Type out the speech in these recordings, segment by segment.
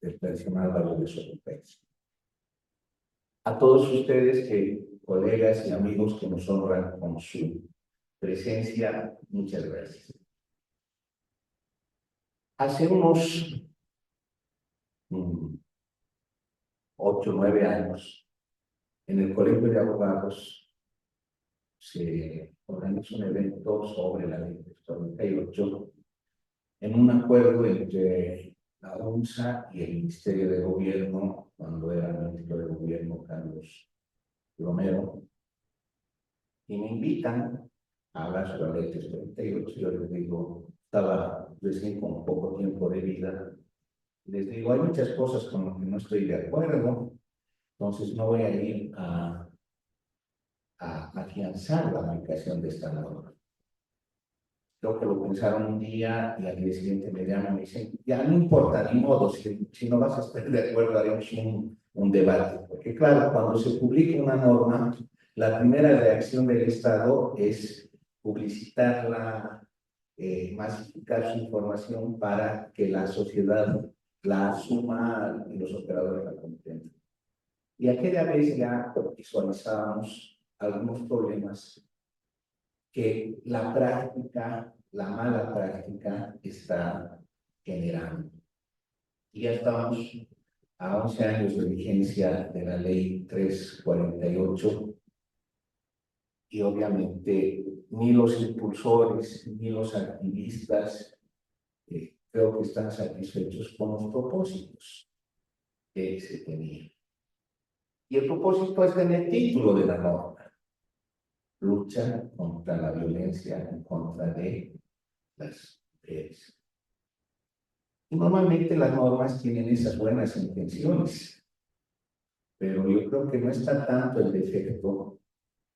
del personal valioso. A todos ustedes, colegas y amigos que nos honran con su presencia, muchas gracias. Hace unos 8 o 9 años, en el Colegio de Abogados se organizó un evento sobre la ley 48 en un acuerdo entre la UNSA y el Ministerio de Gobierno, cuando era ministro de Gobierno Carlos Romero, y me invitan a hablar sobre la ley 48. Yo les digo, estaba recién con poco tiempo de vida, les digo, hay muchas cosas con las que no estoy de acuerdo, entonces no voy a ir a afianzar la aplicación de esta norma. Creo que lo pensaron un día y al día siguiente me llaman y me dicen, ya no importa, ni modo, si no vas a estar de acuerdo, haremos un debate. Porque claro, cuando se publica una norma, la primera reacción del Estado es publicitarla, masificar su información para que la sociedad la asuma y los operadores la comprendan. Y aquella vez ya visualizábamos algunos problemas que la práctica, la mala práctica, está generando. Y ya estamos a 11 años de vigencia de la ley 348 y obviamente ni los impulsores ni los activistas creo que están satisfechos con los propósitos que se tenían. Y el propósito es en el título de la norma: lucha contra la violencia en contra de las mujeres. Y normalmente las normas tienen esas buenas intenciones, pero yo creo que no está tanto el defecto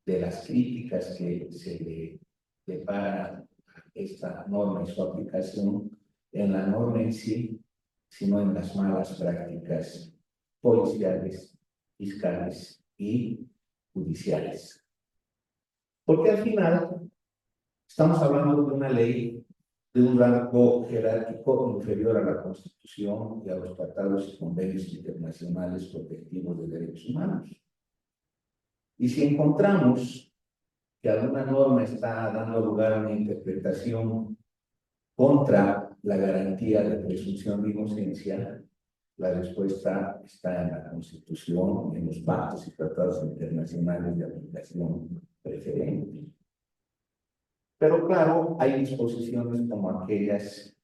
de las críticas que se le depara a esta norma y su aplicación en la norma en sí, sino en las malas prácticas policiales, fiscales y judiciales. Porque al final estamos hablando de una ley de un rango jerárquico inferior a la Constitución y a los tratados y convenios internacionales protectivos de derechos humanos. Y si encontramos que alguna norma está dando lugar a una interpretación contra la garantía de presunción de inocencia, la respuesta está en la Constitución, en los pactos y tratados internacionales de aplicación preferente. Pero claro, hay disposiciones como aquellas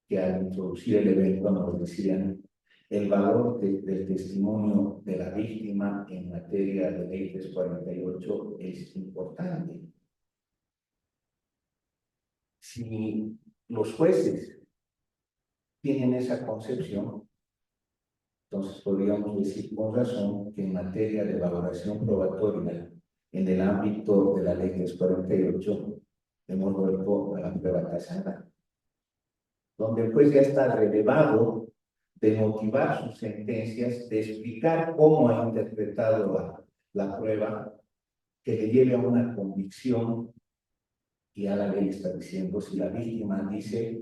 que al introducir el evento nos decían el valor del testimonio de la víctima en materia de ley 348 es importante. Si los jueces tienen esa concepción, entonces podríamos decir con razón que en materia de valoración probatoria en el ámbito de la ley 348 hemos vuelto a la prueba casada, donde el juez ya está relevado de motivar sus sentencias, de explicar cómo ha interpretado la prueba, que le lleve a una convicción, y a la ley está diciendo, si la víctima dice,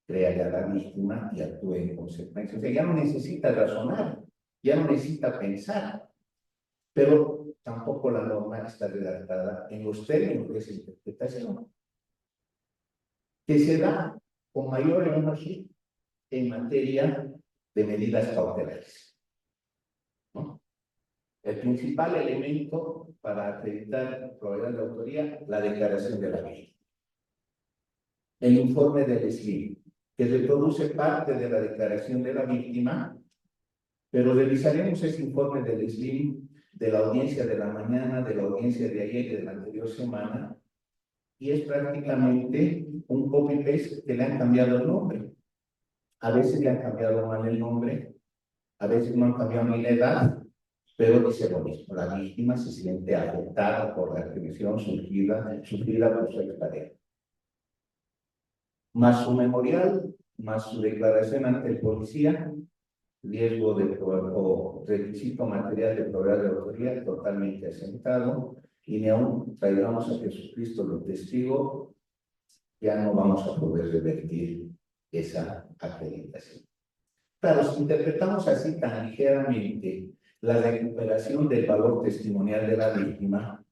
créale a la víctima y actúe en consecuencia. O sea, ya no necesita razonar, ya no necesita pensar, pero tampoco la norma está redactada en los términos de esa interpretación, que se da con mayor énfasis en materia de medidas cautelares, ¿no? El principal elemento para acreditar probabilidad de autoría, la declaración de la víctima. El informe del SLIM, que reproduce parte de la declaración de la víctima, pero revisaremos ese informe del SLIM de la audiencia de la mañana, de la audiencia de ayer y de la anterior semana, y es prácticamente un copy-paste que le han cambiado el nombre. A veces le han cambiado mal el nombre, a veces no han cambiado ni la edad, pero dice lo mismo: la víctima se siente afectada por la agresión sufrida por su expareja. Más su memorial, más su declaración ante el policía, riesgo o requisito material de probabilidad de autoría totalmente asentado, y ni aún traigamos a Jesucristo de testigo, ya no vamos a poder revertir esa acreditación. Claro, si interpretamos así tan ligeramente la recuperación del valor testimonial de la víctima,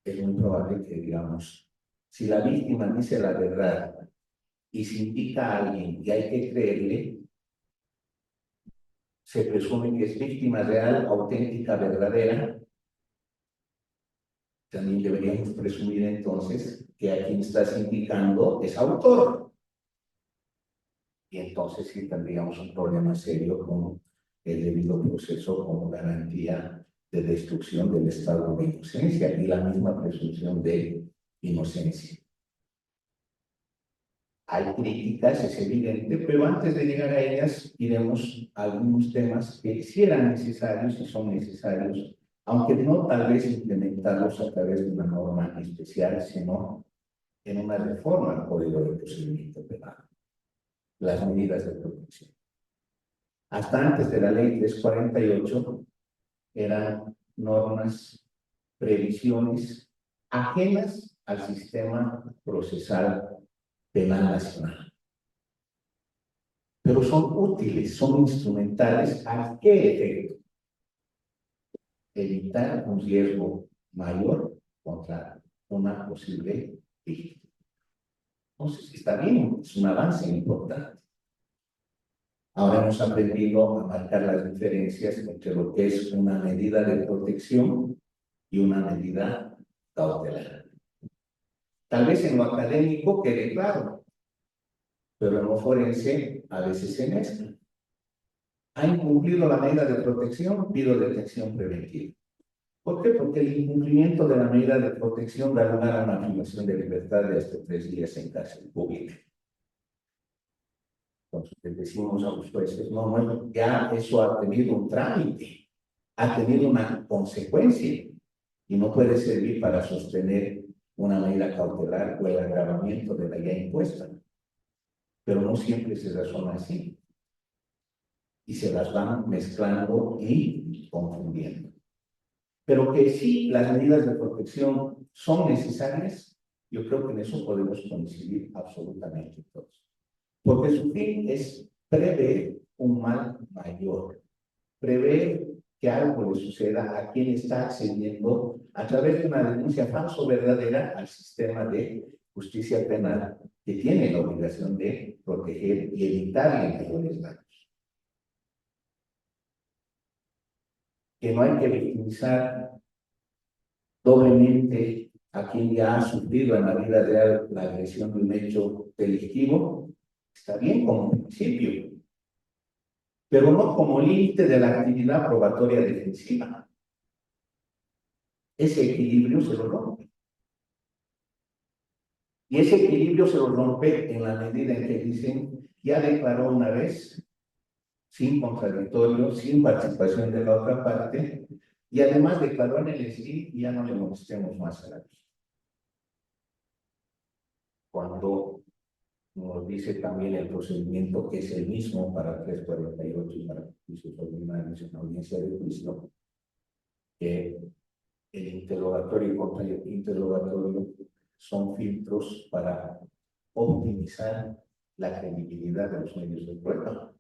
es muy probable que digamos, si la víctima dice la verdad y se indica a alguien y hay que creerle, se presume que es víctima real, auténtica, verdadera. También deberíamos presumir entonces que a quien estás indicando es autor. Y entonces sí tendríamos un problema serio con el debido proceso como garantía de destrucción del estado de inocencia y la misma presunción de inocencia. Hay críticas, es evidente, pero antes de llegar a ellas, iremos a algunos temas que sí eran necesarios y son necesarios, aunque no tal vez implementarlos a través de una norma especial, sino en una reforma al Código de Procedimiento Penal, las medidas de protección. Hasta antes de la Ley 348 eran normas, previsiones ajenas al sistema procesal penal nacional. Pero son útiles, son instrumentales. ¿A qué efecto? Evitar un riesgo mayor contra una posible víctima. Entonces, está bien, es un avance importante. Ahora hemos aprendido a marcar las diferencias entre lo que es una medida de protección y una medida cautelar. Tal vez en lo académico quede claro, pero en lo forense a veces se mezcla. Ha incumplido la medida de protección, pido detención preventiva. ¿Por qué? Porque el incumplimiento de la medida de protección da lugar a una privación de libertad de hasta 3 días en cárcel pública. Entonces les decimos a los jueces, no, ya eso ha tenido un trámite, ha tenido una consecuencia y no puede servir para sostener una medida cautelar o el agravamiento de la ya impuesta. Pero no siempre se razona así y se las van mezclando y confundiendo. Pero que sí, las medidas de protección son necesarias, yo creo que en eso podemos coincidir absolutamente todos. Porque su fin es prever un mal mayor, prever que algo le suceda a quien está accediendo a través de una denuncia falsa o verdadera al sistema de justicia penal que tiene la obligación de proteger y evitarle mayores daños. Que no hay que victimizar doblemente a quien ya ha sufrido en la vida real la agresión de un hecho delictivo, está bien como principio, pero no como límite de la actividad probatoria defensiva. Ese equilibrio se lo rompe. Y ese equilibrio se lo rompe en la medida en que dicen, ya declaró una vez, sin contradictorio, sin participación de la otra parte, y además declaró en el sí y ya no le molestemos más a la víctima. Cuando nos dice también el procedimiento que es el mismo para 348 y para juicios ordinarios en audiencia de juicio, que el interrogatorio y contrainterrogatorio son filtros para optimizar la credibilidad de los medios de prueba.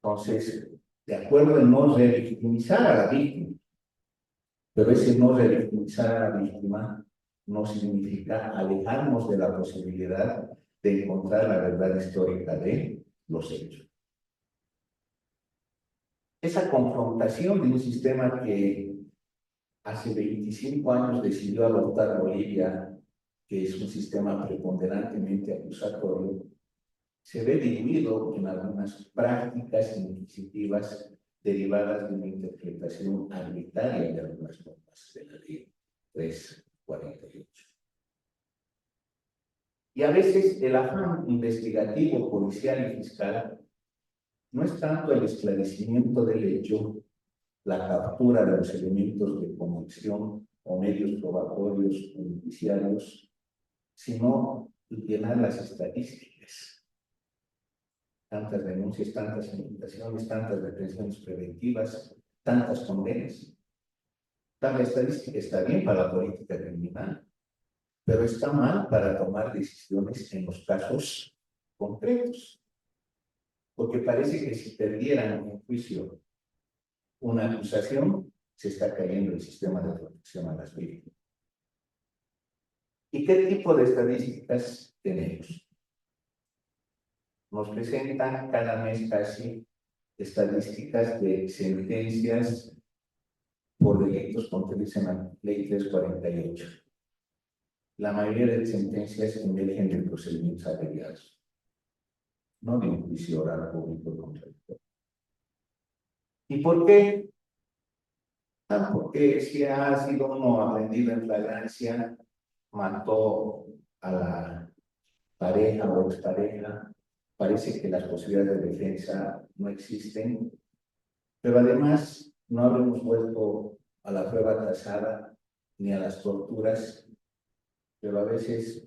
Entonces, de acuerdo en no revictimizar a la víctima, pero ese no revictimizar a la víctima no significa alejarnos de la posibilidad de encontrar la verdad histórica de los hechos. Esa confrontación de un sistema que hace 25 años decidió adoptar Bolivia, que es un sistema preponderantemente acusatorio, se ve diluido en algunas prácticas inquisitivas derivadas de una interpretación arbitraria de algunas normas de la ley 348. Y a veces el afán investigativo, policial y fiscal no es tanto el esclarecimiento del hecho, la captura de los elementos de convicción o medios probatorios o judiciarios, sino llenar las estadísticas. Tantas denuncias, tantas imputaciones, tantas detenciones preventivas, tantas condenas. La estadística está bien para la política criminal, pero está mal para tomar decisiones en los casos concretos. porque parece que si perdieran en juicio una acusación, se está cayendo el sistema de protección a las víctimas. ¿Y qué tipo de estadísticas tenemos? Nos presentan cada mes casi estadísticas de sentencias por delitos contrarios a la Ley 348. La mayoría de sentencias emergen de procedimientos abreviados, no de un juicio oral público contradictorio. ¿Y por qué? Porque si ha sido uno aprendido en flagrancia, mató a la pareja o expareja, parece que las posibilidades de defensa no existen, pero además no habremos vuelto a la prueba trazada ni a las torturas, pero a veces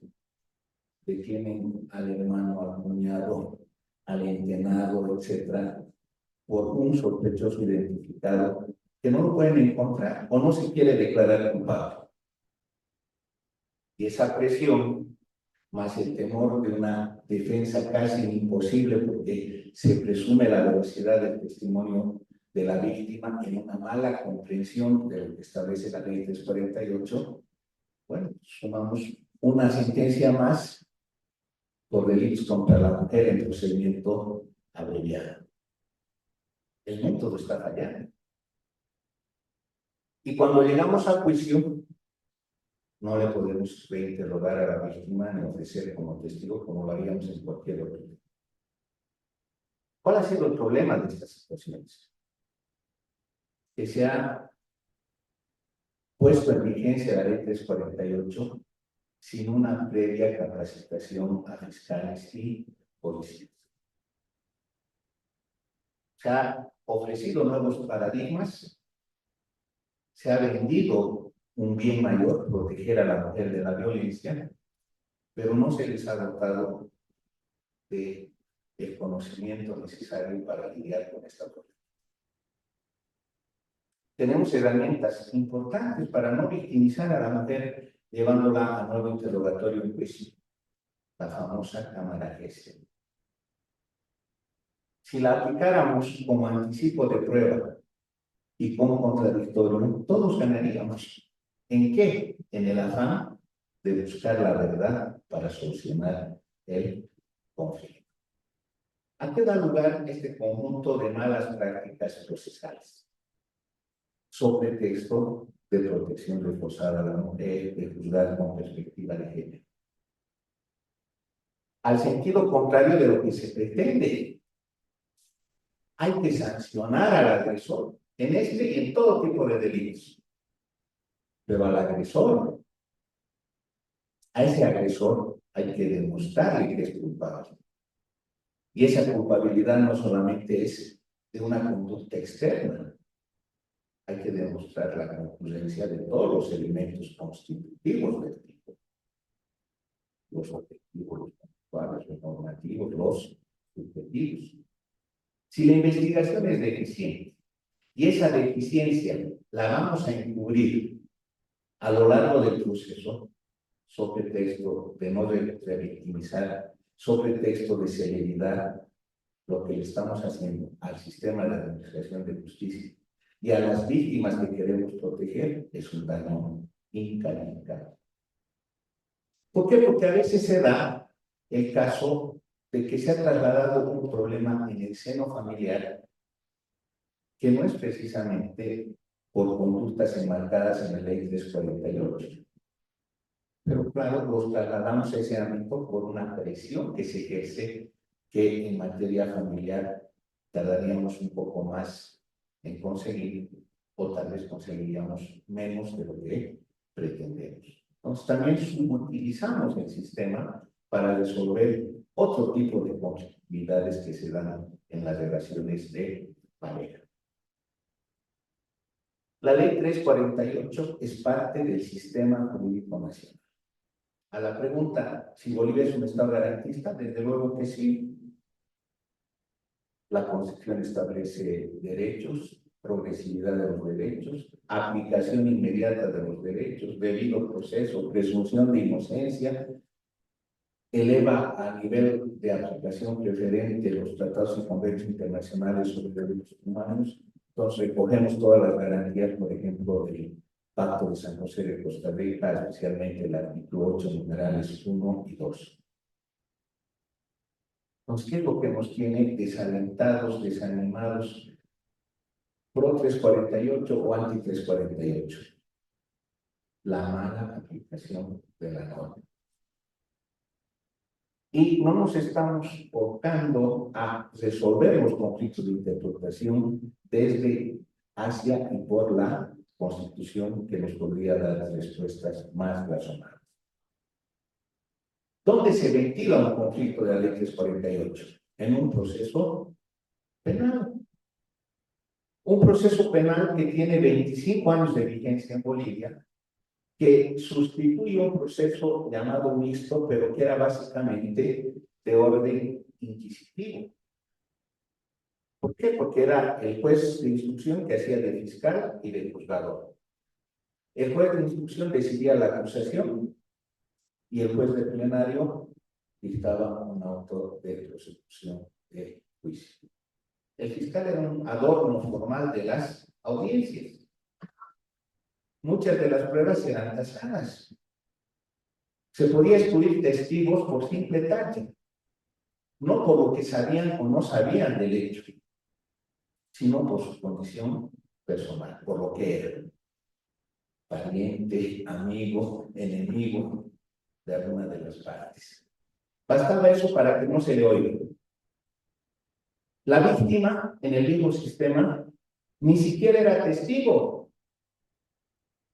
detienen al hermano, al cuñado, al entenado, etcétera, por un sospechoso identificado que no lo pueden encontrar o no se quiere declarar culpable. Y esa presión, más el temor de una defensa casi imposible porque se presume la veracidad del testimonio de la víctima en una mala comprensión de lo que establece la Ley 348, bueno, sumamos una sentencia más por delitos contra la mujer en procedimiento abreviado. El método está fallando. Y cuando llegamos a juicio, no le podemos reinterrogar a la víctima ni ofrecer como testigo como lo haríamos en cualquier otro. ¿Cuál ha sido el problema de estas situaciones? Que se ha puesto en vigencia la Ley 348 sin una previa capacitación a fiscales y policías. Se ha ofrecido nuevos paradigmas, se ha vendido un bien mayor, proteger a la mujer de la violencia, pero no se les ha dotado de el conocimiento necesario para lidiar con esta problemática. Tenemos herramientas importantes para no victimizar a la mujer llevándola a nuevo interrogatorio en juicio, la famosa cámara Gesell. Si la aplicáramos como anticipo de prueba y como contradictorio, todos ganaríamos. ¿En qué? En el afán de buscar la verdad para solucionar el conflicto. ¿A qué da lugar este conjunto de malas prácticas procesales? Sobre texto de protección reforzada a la mujer, de juzgar con perspectiva de género. Al sentido contrario de lo que se pretende. Hay que sancionar al agresor en este y en todo tipo de delitos. Pero al agresor, a ese agresor hay que demostrarle que es culpable. Y esa culpabilidad no solamente es de una conducta externa, hay que demostrar la concurrencia de todos los elementos constitutivos del tipo. Los objetivos, los puntuales, los normativos, los subjetivos. Si la investigación es deficiente y esa deficiencia la vamos a encubrir a lo largo del proceso, sobre texto de no revictimizar, sobre texto de celeridad, lo que le estamos haciendo al sistema de administración de justicia y a las víctimas que queremos proteger es un daño incalificable. ¿Por qué? Porque a veces se da el caso de que se ha trasladado un problema en el seno familiar que no es precisamente por conductas enmarcadas en la Ley 348. Pero claro, los trasladamos a ese ámbito por una presión que se ejerce que en materia familiar tardaríamos un poco más en conseguir o tal vez conseguiríamos menos de lo que pretendemos. Entonces también subutilizamos el sistema para resolver otro tipo de conflictividades que se dan en las relaciones de pareja. La Ley 348 es parte del sistema jurídico nacional. A la pregunta si Bolivia es un Estado garantista, desde luego que sí. La Constitución establece derechos, progresividad de los derechos, aplicación inmediata de los derechos, debido proceso, presunción de inocencia, eleva a nivel de aplicación preferente los tratados y convenios internacionales sobre derechos humanos. Entonces recogemos todas las garantías, por ejemplo, del Pacto de San José de Costa Rica, especialmente el artículo 8, numerales 1 y 2. Entonces, ¿qué es lo que nos tiene desalentados, desanimados, pro 348 o anti 348? La mala aplicación de la norma. Y no nos estamos enfocando a resolver los conflictos de interpretación desde, hacia y por la Constitución, que nos podría dar respuestas más razonables. ¿Dónde se ventila un conflicto de la ley 348? En un proceso penal. Un proceso penal que tiene 25 años de vigencia en Bolivia, que sustituye un proceso llamado mixto, pero que era básicamente de orden inquisitivo. ¿Por qué? Porque era el juez de instrucción que hacía de fiscal y de juzgador. El juez de instrucción decidía la acusación y el juez de plenario dictaba un auto de prosecución de juicio. El fiscal era un adorno formal de las audiencias. Muchas de las pruebas eran tasadas. Se podía excluir testigos por simple tacha, no por lo que sabían o no sabían del hecho, sino por su condición personal, por lo que eran. Pariente, amigo, enemigo de alguna de las partes. Bastaba eso para que no se le oiga. La víctima, en el mismo sistema, ni siquiera era testigo.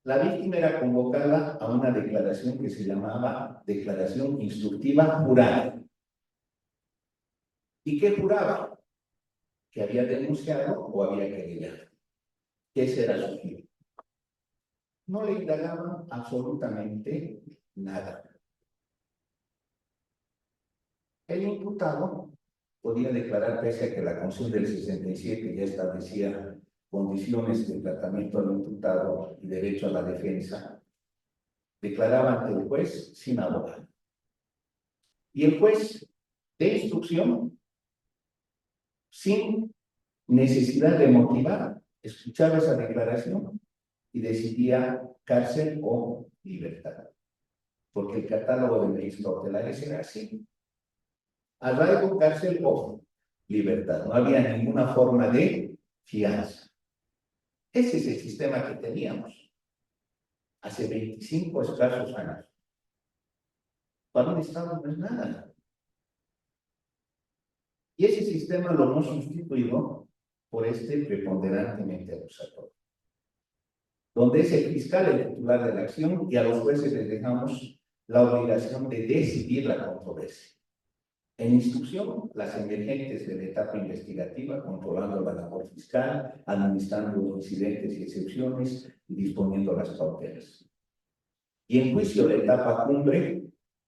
La víctima era convocada a una declaración que se llamaba declaración instructiva jurada. ¿Y qué juraba? Que había denunciado o había querellado. Ese era su fin. No le indagaban absolutamente nada. El imputado podía declarar, pese a que la Constitución del 67 ya establecía condiciones de tratamiento al imputado y derecho a la defensa, declaraba ante el juez sin abogado. Y el juez de instrucción, sin necesidad de motivar, escuchaba esa declaración y decidía cárcel o libertad. Porque el catálogo de medidas cautelares era así. Arraigo, cárcel o libertad. No había ninguna forma de fianza. Ese es el sistema que teníamos hace 25 escasos años. Para un Estado no es nada. Y ese sistema lo hemos sustituido por este preponderantemente acusatorio, donde es el fiscal el titular de la acción y a los jueces les dejamos la obligación de decidir la controversia. En instrucción, las emergentes de la etapa investigativa, controlando la labor fiscal, administrando los incidentes y excepciones y disponiendo las cautelas. Y en juicio, la etapa cumbre,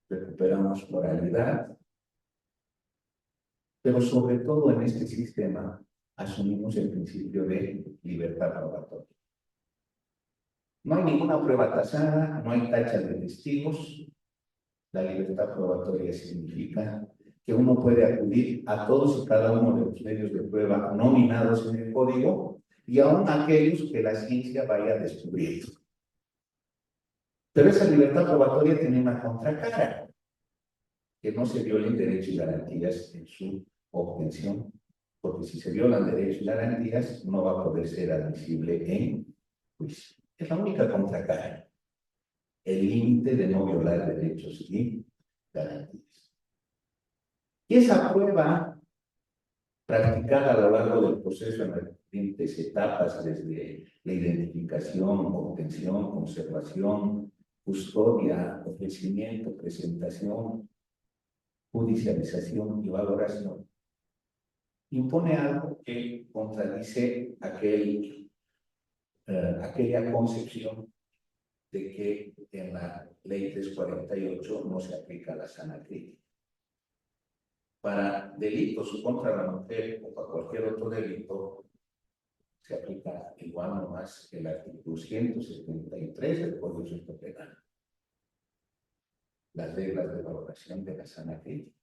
recuperamos moralidad, pero sobre todo en este sistema asumimos el principio de libertad probatoria. No hay ninguna prueba tasada, no hay tacha de testigos. La libertad probatoria significa que uno puede acudir a todos y cada uno de los medios de prueba nominados en el código y aún aquellos que la ciencia vaya descubriendo. Pero esa libertad probatoria tiene una contracara, que no se violen derechos y garantías en su obtención, porque si se violan derechos y garantías no va a poder ser admisible en juicio. Es la única contracara, el límite de no violar derechos y garantías. Y esa prueba practicada a lo largo del proceso en las diferentes etapas, desde la identificación, obtención, conservación, custodia, ofrecimiento, presentación, judicialización y valoración, impone algo que contradice aquella concepción de que en la ley 348 no se aplica la sana crítica. Para delitos contra la mujer o para cualquier otro delito, se aplica igual o más el artículo 173 del Código Penal. las reglas de valoración de la sana crítica.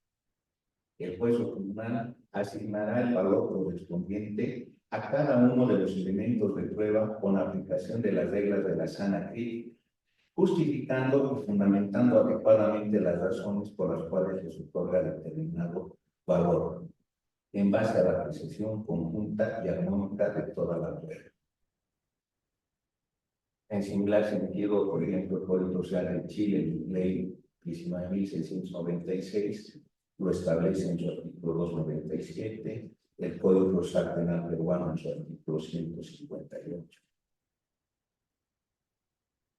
El juez o tribunal asignará el valor correspondiente a cada uno de los elementos de prueba con aplicación de las reglas de la sana crítica, justificando y fundamentando adecuadamente las razones por las cuales se otorga determinado valor, en base a la apreciación conjunta y armónica de toda la prueba. En similar sentido, por ejemplo, el Código Procesal de Chile, en Ley 19.696, lo establece en su artículo 297, el Código Procesal Penal peruano en su artículo 158.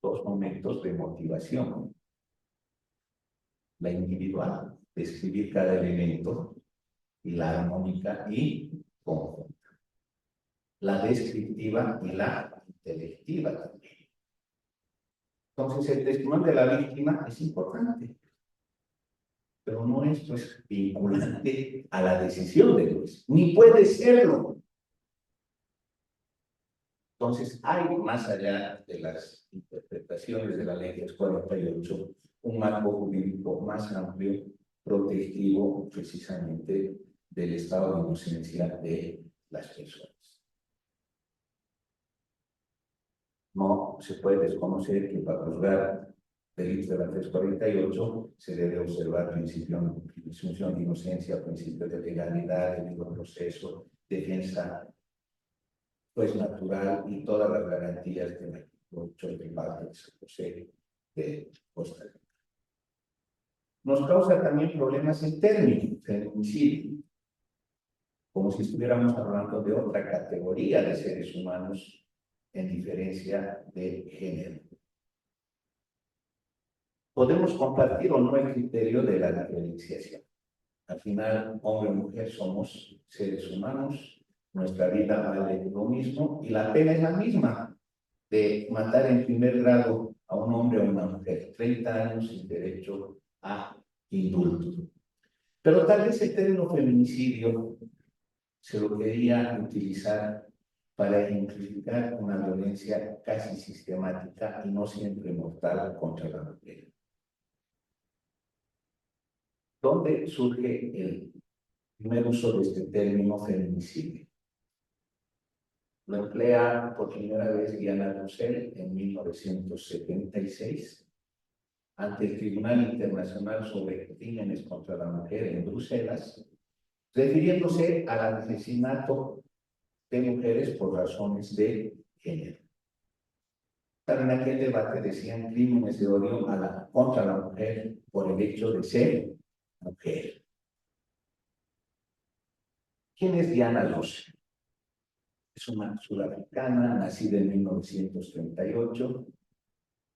Dos momentos de motivación. La individual, describir cada elemento, y la armónica y conjunta. La descriptiva y la intelectiva también. Entonces, el testimonio de la víctima es importante, pero no es pues vinculante a la decisión del juez, ni puede serlo. Entonces, hay más allá de las interpretaciones de la ley 348, un marco jurídico más amplio, protectivo precisamente del estado de inocencia de las personas. No se puede desconocer que para juzgar delitos de la 348 se debe observar principio de presunción de inocencia, principio de legalidad, debido proceso, defensa pues natural y todas las garantías que el artículo 8 de parte se posee de Costa Rica. Nos causa también problemas el término feminicidio, como si estuviéramos hablando de otra categoría de seres humanos en diferencia de género. Podemos compartir o no el criterio de la diferenciación. Al final, hombre y mujer somos seres humanos, nuestra vida vale lo mismo y la pena es la misma de matar en primer grado a un hombre o a una mujer, 30 años sin derecho a indulto. Pero tal vez el término feminicidio se lo quería utilizar para ejemplificar una violencia casi sistemática y no siempre mortal contra la mujer. ¿Dónde surge el primer uso de este término feminicidio? Lo emplea por primera vez Diana Roussel en 1976 ante el Tribunal Internacional sobre Crímenes contra la Mujer en Bruselas, refiriéndose al asesinato de mujeres por razones de género. En aquel debate decían crímenes de odio contra la mujer por el hecho de ser mujer. ¿Quién es Diana Roussel? Es una sudafricana, nacida en 1938,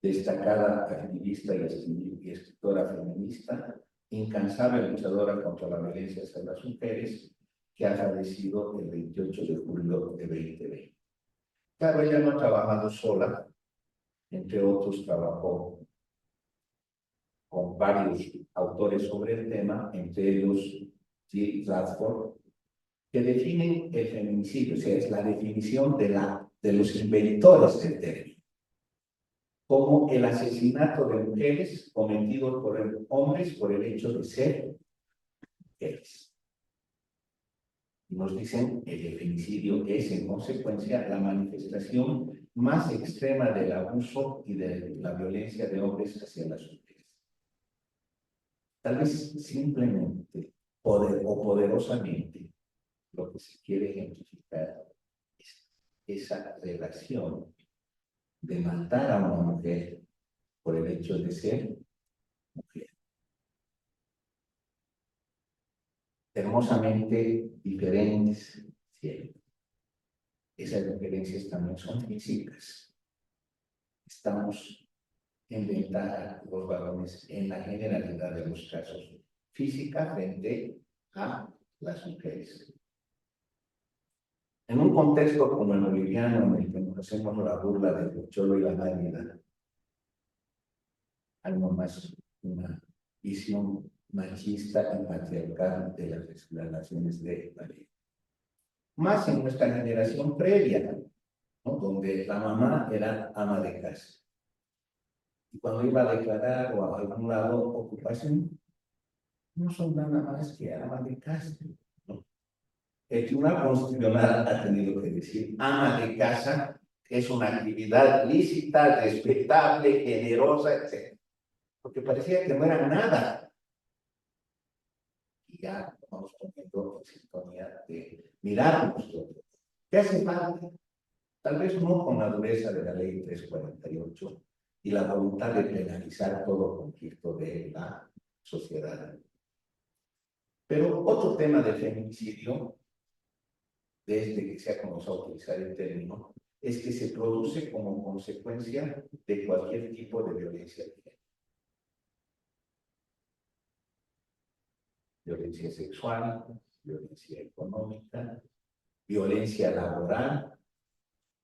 destacada activista y escritora feminista, incansable luchadora contra la violencia hacia las mujeres, que ha fallecido el 28 de julio de 2020. Claro, ella no ha trabajado sola, entre otros trabajó con varios autores sobre el tema, entre ellos G. Radford, que definen el feminicidio, o sea, es la definición de los inventores del término, como el asesinato de mujeres cometido por hombres por el hecho de ser mujeres. Y nos dicen que el feminicidio es, en consecuencia, la manifestación más extrema del abuso y de la violencia de hombres hacia las mujeres. Tal vez simplemente o poderosamente lo que se quiere ejemplificar es esa relación de matar a una mujer por el hecho de ser mujer. Hermosamente diferentes, ¿cierto? Esas diferencias también son físicas. Estamos en ventaja los varones en la generalidad de los casos, física frente a las mujeres. En un contexto como el boliviano, en el que nos hacemos la burla del cholo y la válida, hay nomás una visión machista y patriarcal de las naciones de Bolivia. Más en nuestra generación previa, ¿no? Donde la mamá era ama de casa. Y cuando iba a declarar o a algún lado ocupación, no son nada más que ama de casa, ¿no? El Tribunal Constitucional ha tenido que decir, ama de casa es una actividad lícita, respetable, generosa, etc. Porque parecía que no era nada. Y ya vamos poniendo en sintonía de mirarnos nosotros. ¿Qué hace falta? Tal vez no con la dureza de la ley 348 y la voluntad de penalizar todo conflicto de la sociedad. Pero otro tema del feminicidio, desde que se ha comenzado a utilizar el término, es que se produce como consecuencia de cualquier tipo de violencia. Violencia sexual, violencia económica, violencia laboral,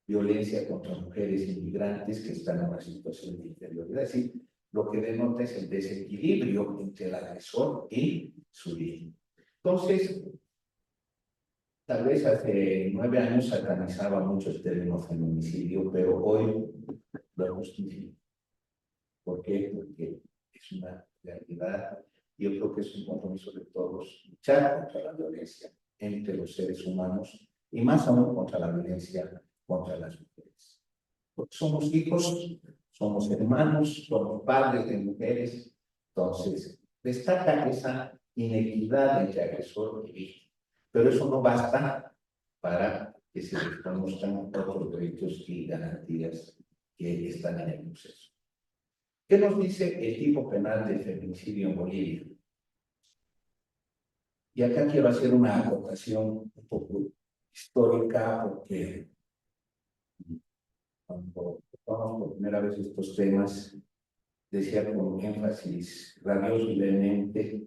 violencia contra mujeres inmigrantes que están en una situación de inferioridad. Es decir, lo que denota es el desequilibrio entre el agresor y su víctima. Entonces, tal vez hace 9 años satanizaba mucho el término feminicidio, pero hoy lo justifico. ¿Por qué? Porque es una realidad. Yo creo que es un compromiso de todos luchar contra la violencia entre los seres humanos y más aún contra la violencia contra las mujeres. Porque somos hijos, somos hermanos, somos padres de mujeres. Entonces, destaca esa inequidad entre agresor y víctima. Pero eso no basta para que se reconozcan otros derechos y garantías que están en el proceso. ¿Qué nos dice el tipo penal del feminicidio en Bolivia? Y acá quiero hacer una acotación un poco histórica, porque cuando tocamos por primera vez estos temas, decía con énfasis rabioso y vehemente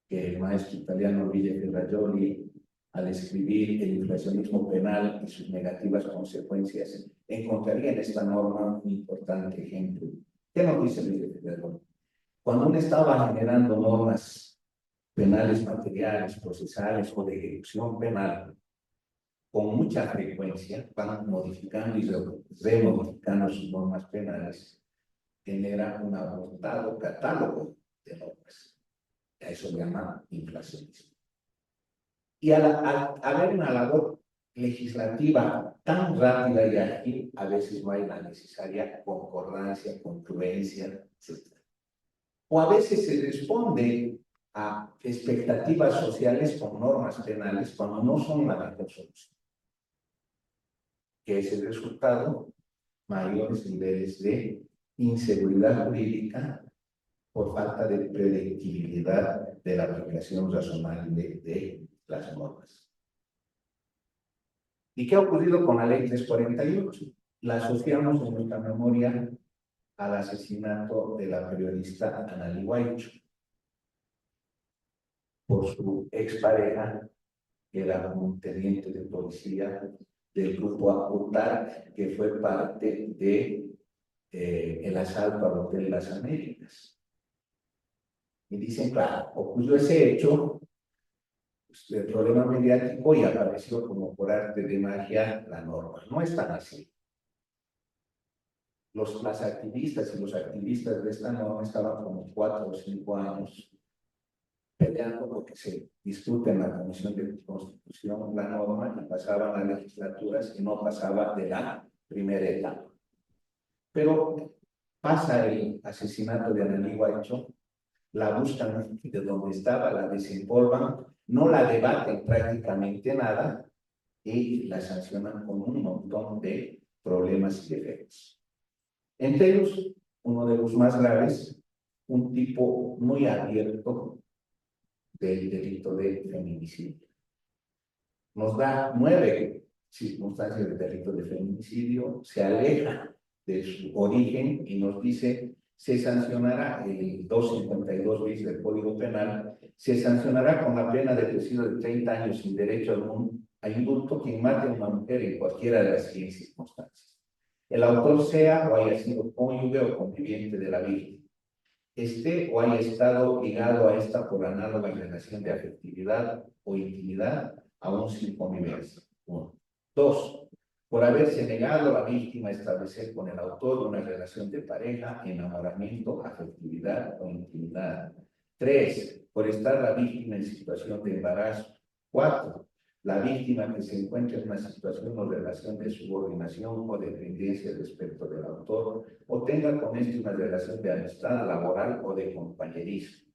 que el maestro italiano Luigi Ferrajoli, al escribir el inflacionismo penal y sus negativas consecuencias, encontraría en esta norma un importante ejemplo. ¿Qué nos dice Luigi Ferrajoli? Cuando uno estaba generando normas penales materiales, procesales o de ejecución penal, con mucha frecuencia van modificando y remodificando sus normas penales, genera un abultado catálogo de normas. A eso se llama inflacionismo. Y al haber una labor legislativa tan rápida y ágil, a veces no hay la necesaria concordancia, congruencia, etc. O a veces se responde a expectativas sociales con normas penales cuando no son la mejor solución. Que es el resultado, mayores niveles de inseguridad jurídica por falta de predictibilidad de la aplicación razonable de las normas. ¿Y qué ha ocurrido con la ley 348? La asociamos en nuestra memoria al asesinato de la periodista Anali Guaycho por su expareja, que era un teniente de policía del grupo Acutar, que fue parte de el asalto al Hotel Las Américas. Y dicen, claro, ocurrió ese hecho, pues, el problema mediático, y apareció como por arte de magia la norma. No es tan así. Las activistas y los activistas de esta norma estaban como 4 o 5 años peleando porque se discute en la Comisión de Constitución la norma y pasaban a legislaturas y no pasaba de la primera etapa. Pero pasa el asesinato de Anali Guaycho, la buscan de donde estaba, la desempolvan, no la debaten prácticamente nada y la sancionan con un montón de problemas y defectos. Entre ellos, uno de los más graves, un tipo muy abierto del delito de feminicidio. Nos da 9 circunstancias de delito de feminicidio, se aleja de su origen y nos dice, se sancionará el 252 bis del Código Penal, se sancionará con la pena de presidio de 30 años sin derecho a indulto quien mate a una mujer en cualquiera de las siguientes circunstancias. El autor sea o haya sido cónyuge o conviviente de la víctima, esté o haya estado ligado a esta por análoga relación de afectividad o intimidad, aún sin convivencia. 1. 2. por haberse negado a la víctima a establecer con el autor una relación de pareja, enamoramiento, afectividad o intimidad. 3, por estar la víctima en situación de embarazo. 4, la víctima que se encuentra en una situación o relación de subordinación o dependencia respecto del autor, o tenga con este una relación de amistad laboral o de compañerismo.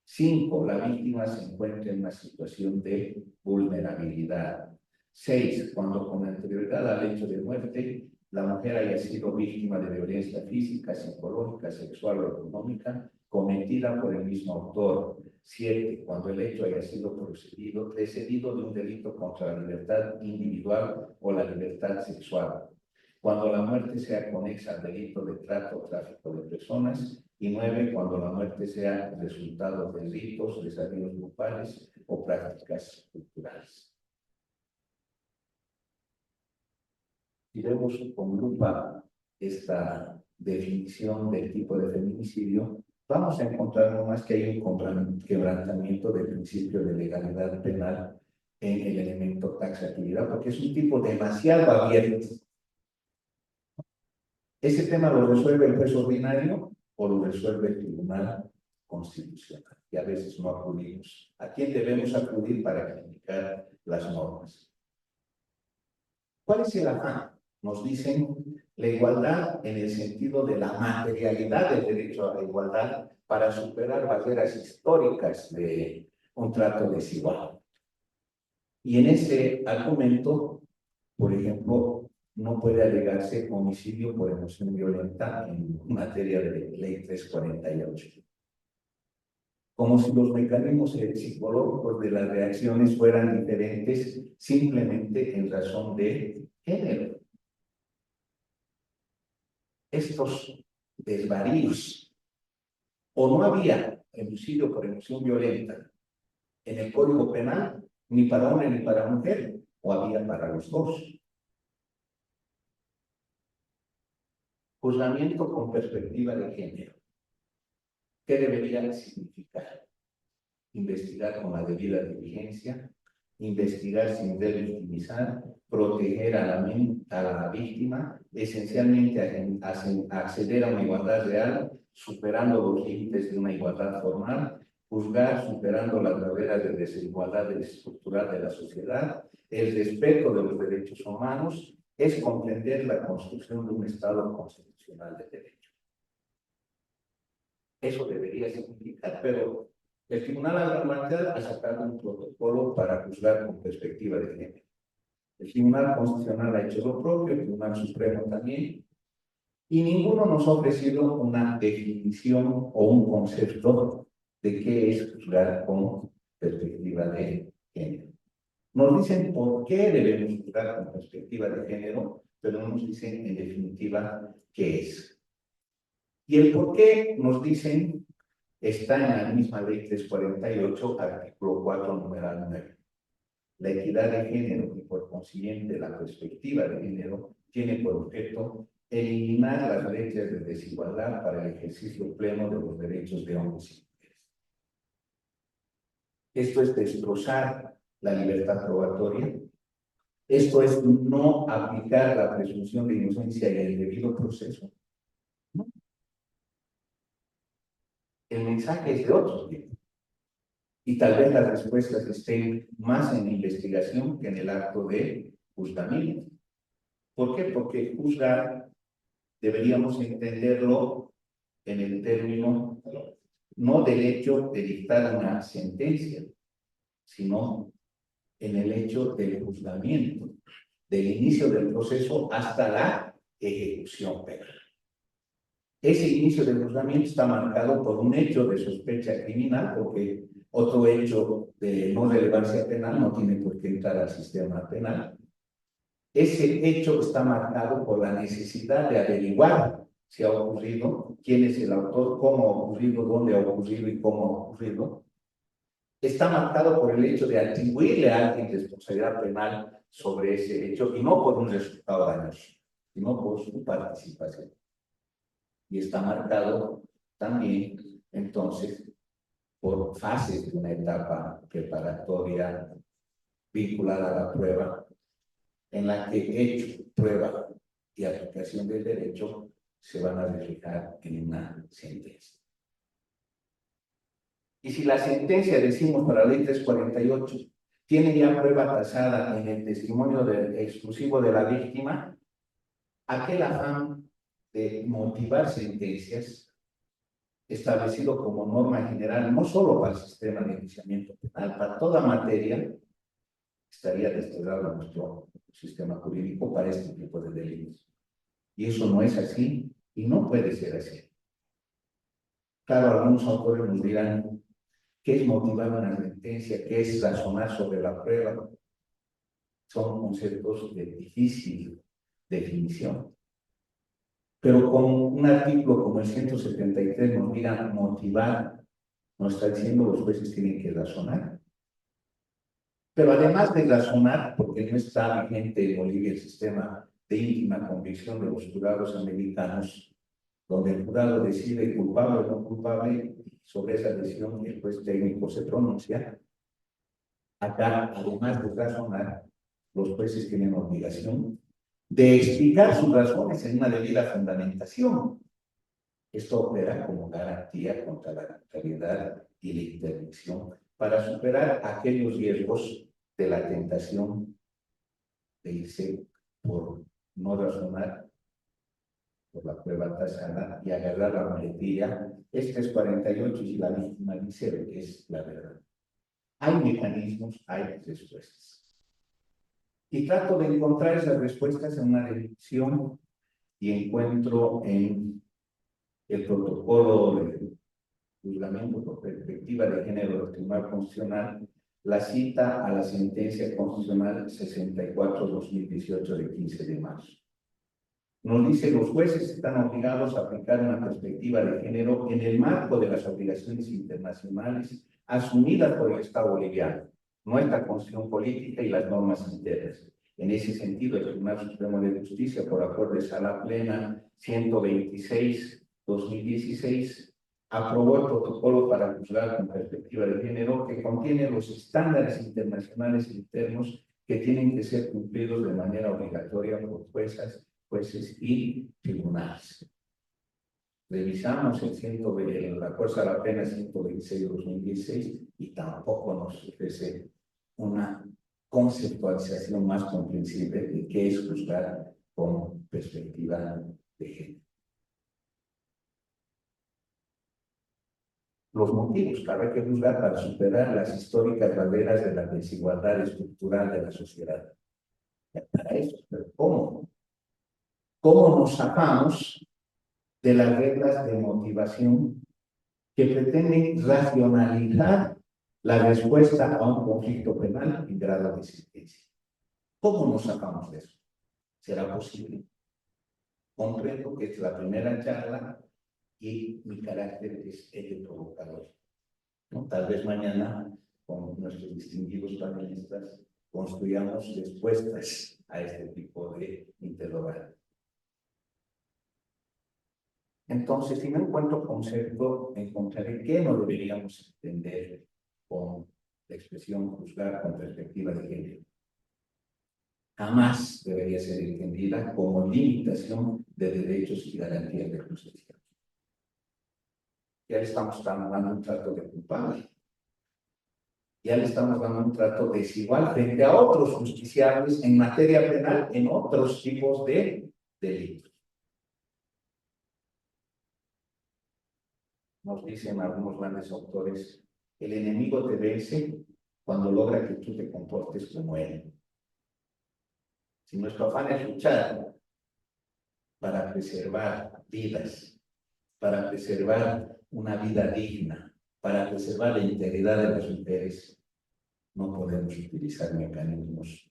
5, la víctima se encuentra en una situación de vulnerabilidad. 6, cuando con anterioridad al hecho de muerte, la mujer haya sido víctima de violencia física, psicológica, sexual o económica, cometida por el mismo autor. 7, cuando el hecho haya sido precedido de un delito contra la libertad individual o la libertad sexual. Cuando la muerte sea conexa al delito de trata o tráfico de personas. Y 9, cuando la muerte sea resultado de ritos, desafíos grupales o prácticas culturales. Si vemos con lupa esta definición del tipo de feminicidio, vamos a encontrar no más que hay un quebrantamiento del principio de legalidad penal en el elemento taxatividad, porque es un tipo demasiado abierto. Ese tema lo resuelve el juez ordinario o lo resuelve el Tribunal Constitucional. Y a veces no acudimos. ¿A quién debemos acudir para clarificar las normas? ¿Cuál es el afán? Nos dicen la igualdad en el sentido de la materialidad del derecho a la igualdad para superar barreras históricas de un trato desigual. Y en ese argumento, por ejemplo, no puede alegarse homicidio por emoción violenta en materia de ley 348. Como si los mecanismos psicológicos de las reacciones fueran diferentes simplemente en razón de género. Estos desvaríos, o no había homicidio por emoción violenta en el Código Penal, ni para hombre ni para mujer, o había para los dos. Juzgamiento con perspectiva de género. ¿Qué debería significar? Investigar con la debida diligencia, investigar sin revictimizar, proteger a la víctima, esencialmente acceder a una igualdad real, superando los límites de una igualdad formal, juzgar superando las barreras de desigualdad estructural de la sociedad, el respeto de los derechos humanos, es comprender la construcción de un Estado constitucional de derecho. Eso debería significar, pero el Tribunal Arbitral ha sacado un protocolo para juzgar con perspectiva de género. El Tribunal Constitucional ha hecho lo propio, el Tribunal Supremo también, y ninguno nos ha ofrecido una definición o un concepto de qué es juzgar con perspectiva de género. Nos dicen por qué debemos juzgar con perspectiva de género, pero no nos dicen en definitiva qué es. Y el por qué nos dicen está en la misma ley 348, artículo 4, numeral 9. La equidad de género y por consiguiente la perspectiva de género tiene por objeto eliminar las brechas de desigualdad para el ejercicio pleno de los derechos de hombres y mujeres. Esto es destrozar la libertad probatoria. Esto es no aplicar la presunción de inocencia y el debido proceso. ¿No? El mensaje es de otro tipo. Y tal vez las respuestas estén más en la investigación que en el acto de juzgamiento. ¿Por qué? Porque juzgar deberíamos entenderlo en el término no del hecho de dictar una sentencia, sino en el hecho del juzgamiento, del inicio del proceso hasta la ejecución penal. Ese inicio del juzgamiento está marcado por un hecho de sospecha criminal, porque otro hecho de no relevancia penal no tiene por qué entrar al sistema penal. Ese hecho está marcado por la necesidad de averiguar si ha ocurrido, quién es el autor, cómo ha ocurrido, dónde ha ocurrido y cómo ha ocurrido. Está marcado por el hecho de atribuirle a alguien responsabilidad penal sobre ese hecho, y no por un resultado dañoso, sino por su participación. Y está marcado también, entonces, por fases de una etapa preparatoria vinculada a la prueba, en la que hecho, prueba y aplicación del derecho se van a reflejar en una sentencia. Y si la sentencia, decimos para la ley 348, tiene ya prueba tasada en el testimonio exclusivo de la víctima, aquel afán de motivar sentencias establecido como norma general, no solo para el sistema de enjuiciamiento penal, para toda materia, estaría destinado a nuestro sistema jurídico para este tipo de delitos. Y eso no es así y no puede ser así. Claro, algunos autores nos dirán qué es motivar una sentencia, qué es razonar sobre la prueba. Son conceptos de difícil definición. Pero con un artículo como el 173 nos diga motivar, nos está diciendo los jueces tienen que razonar. Pero además de razonar, porque no está vigente en Bolivia el sistema de íntima convicción de los jurados americanos, donde el jurado decide culpable o no culpable, y sobre esa decisión el juez técnico se pronuncia. Acá, además de razonar, los jueces tienen obligación de explicar sus razones en una debida fundamentación. Esto opera como garantía contra la arbitrariedad y la intervención para superar aquellos riesgos de la tentación de irse por no razonar por la prueba tasada y agarrar la muletilla. Este es 48 y la víctima dice lo que es la verdad. Hay mecanismos, hay respuestas. Y trato de encontrar esas respuestas en una definición y encuentro en el protocolo de juzgamiento por perspectiva de género del Tribunal Constitucional la cita a la sentencia constitucional 64/2018 de 15 de marzo. Nos dice los jueces están obligados a aplicar una perspectiva de género en el marco de las obligaciones internacionales asumidas por el Estado boliviano, nuestra constitución política y las normas internas. En ese sentido, el Tribunal Supremo de Justicia, por acuerdo de Sala Plena 126/2016, aprobó el protocolo para juzgar con perspectiva de género que contiene los estándares internacionales internos que tienen que ser cumplidos de manera obligatoria por jueces y tribunales. Revisamos la fuerza de la pena 126/2016 y tampoco nos ofrece una conceptualización más comprensible de qué es juzgar con perspectiva de género. Los motivos, claro, hay que juzgar para superar las históricas barreras de la desigualdad estructural de la sociedad. Para eso, pero ¿cómo? ¿Cómo nos sacamos de las reglas de motivación que pretenden racionalizar la respuesta a un conflicto penal en grado de sentencia? ¿Cómo nos sacamos de eso? ¿Será posible? Comprendo que es la primera charla y mi carácter es el de provocador, ¿no? Tal vez mañana, con nuestros distinguidos panelistas, construyamos respuestas a este tipo de interrogantes. Entonces, si no encuentro concepto, encontraré qué no deberíamos entender con la expresión juzgar con perspectiva de género. Jamás debería ser entendida como limitación de derechos y garantías de justicia. Ya le estamos dando un trato de culpable. Ya le estamos dando un trato desigual frente a otros justiciables en materia penal en otros tipos de delitos. Nos dicen algunos grandes autores, el enemigo te vence cuando logra que tú te comportes como él. Si nuestro afán es luchar para preservar vidas, para preservar una vida digna, para preservar la integridad de las mujeres, no podemos utilizar mecanismos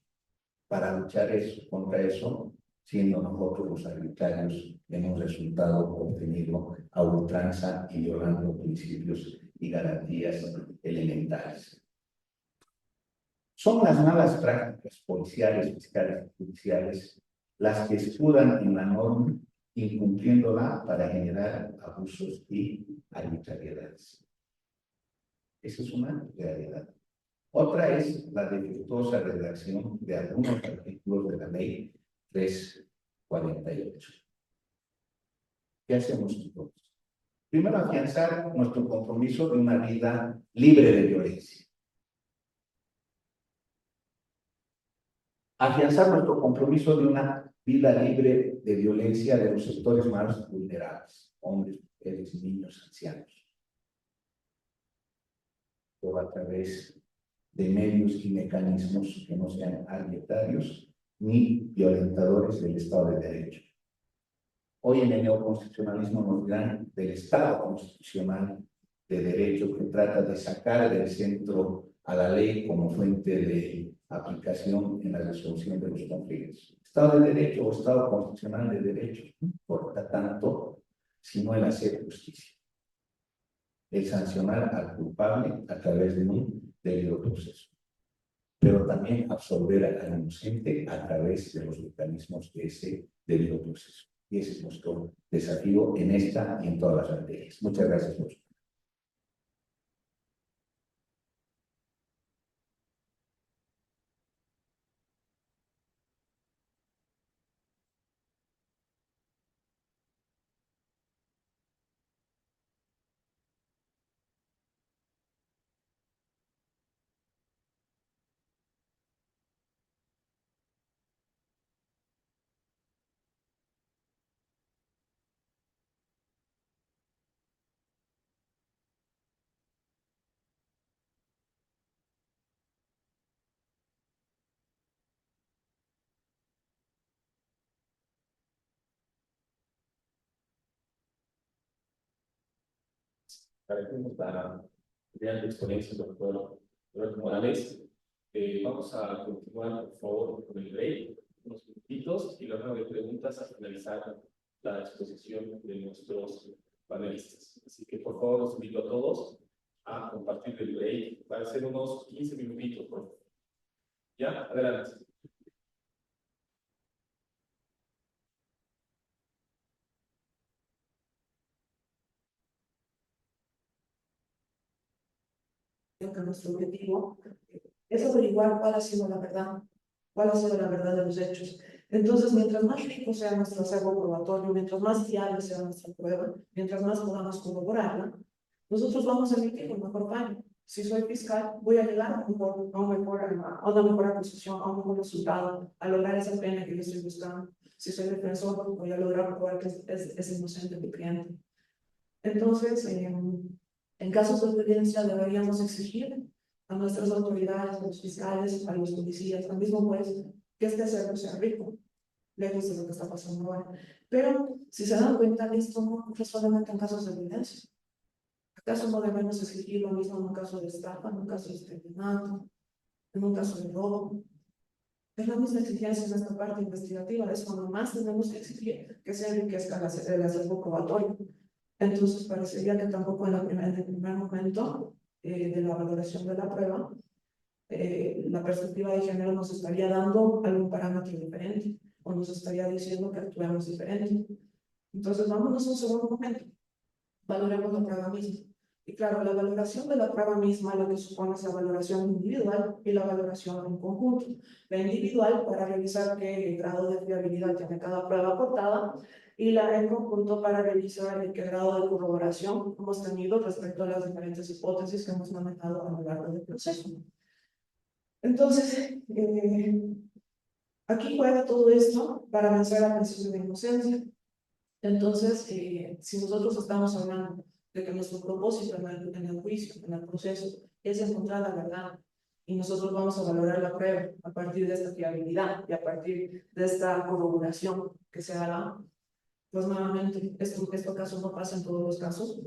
para luchar contra eso, siendo nosotros los arbitrarios en un resultado obtenido a ultranza y violando principios y garantías elementales. Son las malas prácticas policiales, fiscales y judiciales las que escudan en la norma, incumpliéndola para generar abusos y arbitrariedades. Esa es una realidad. Otra es la defectuosa redacción de algunos artículos de la ley 348. ¿Qué hacemos nosotros? Primero, afianzar nuestro compromiso de una vida libre de violencia. Afianzar nuestro compromiso de una vida libre de violencia de los sectores más vulnerables, hombres, mujeres, niños, ancianos. Todo a través de medios y mecanismos que no sean arbitrarios ni violentadores del Estado de Derecho. Hoy en el neoconstitucionalismo nos dirán del Estado constitucional de derecho, que trata de sacar del centro a la ley como fuente de aplicación en la resolución de los conflictos. Estado de derecho o Estado constitucional de derecho no importa tanto sino el hacer justicia, el sancionar al culpable a través de un debido proceso, pero también absolver al inocente a través de los mecanismos de ese debido proceso. Y ese es nuestro desafío en esta y en todas las materias. Muchas gracias por su. Agradecemos la brillante exponencia del doctor Roberto Morales. Vamos a continuar, por favor, con el break, unos minutitos y la ronda de preguntas a finalizar la exposición de nuestros panelistas. Así que, por favor, los invito a todos a compartir el break. Va a ser unos 15 minutitos, por favor. ¿Ya? Adelante. Que nuestro objetivo es averiguar cuál ha sido la verdad, cuál ha sido la verdad de los hechos. Entonces, mientras más rico sea nuestro acervo probatorio, mientras más fiable sea nuestra prueba, mientras más podamos corroborarla, nosotros vamos a emitir un mejor fallo. Si soy fiscal, voy a llegar a una mejor acusación, a un mejor resultado, a lograr esa pena que yo estoy buscando. Si soy defensor, voy a lograr probar que es inocente mi cliente. Entonces, en casos de evidencia deberíamos exigir a nuestras autoridades, a los fiscales, a los policías, al mismo juez, que este acervo sea rico, lejos de lo que está pasando ahora. Pero, si se dan cuenta, esto no es solamente en casos de evidencia. ¿Acaso no debemos exigir lo mismo en un caso de estafa, en un caso de asesinato, en un caso de robo? Es la misma exigencia en esta parte investigativa, es cuando más tenemos que exigir que se enriquezca el acervo probatorio. Entonces, parecería que tampoco en el primer momento de la valoración de la prueba, la perspectiva de género nos estaría dando algún parámetro diferente o nos estaría diciendo que actuemos diferente. Entonces, vámonos a un segundo momento. Valoremos la prueba misma. Y claro, la valoración de la prueba misma lo que supone es la valoración individual y la valoración en conjunto. La individual para revisar qué grado de fiabilidad tiene cada prueba aportada y la en conjunto para revisar qué grado de corroboración hemos tenido respecto a las diferentes hipótesis que hemos manejado a lo largo del proceso. Entonces, aquí juega todo esto para vencer la presunción de inocencia. Entonces, si nosotros estamos hablando de que nuestro propósito en el juicio, en el proceso, es encontrar la verdad, y nosotros vamos a valorar la prueba a partir de esta fiabilidad y a partir de esta corroboración que se hará, pues nuevamente, ¿esto acaso no pasa en todos los casos?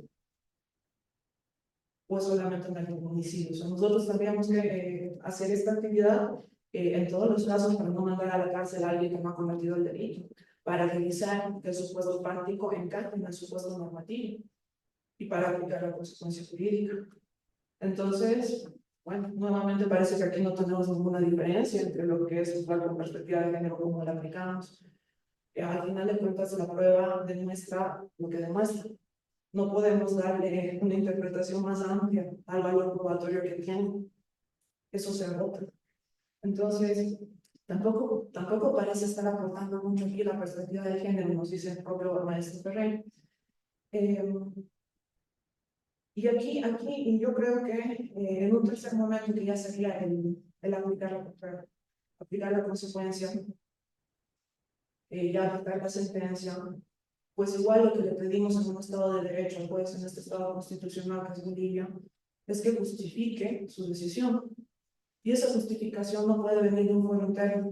¿O solamente en el homicidio? O sea, nosotros tendríamos que hacer esta actividad en todos los casos para no mandar a la cárcel a alguien que no ha cometido el delito, para revisar que el supuesto práctico encaje en el supuesto normativo y para aplicar la consecuencia jurídica. Entonces, bueno, nuevamente parece que aquí no tenemos ninguna diferencia entre lo que es usual con perspectiva de género como la aplicamos. Al final de cuentas, la prueba demuestra lo que demuestra. No podemos darle una interpretación más amplia al valor probatorio que tiene. eso se agota. Entonces, tampoco parece estar aportando mucho aquí la perspectiva de género, nos dice el propio maestro Ferrer. Y aquí yo creo que en un tercer momento que ya sería el aplicar la consecuencia, ya aplicar la sentencia, pues igual lo que le pedimos en un Estado de Derecho, pues en este Estado constitucional que es Bolivia, es que justifique su decisión. Y esa justificación no puede venir de un foro interno.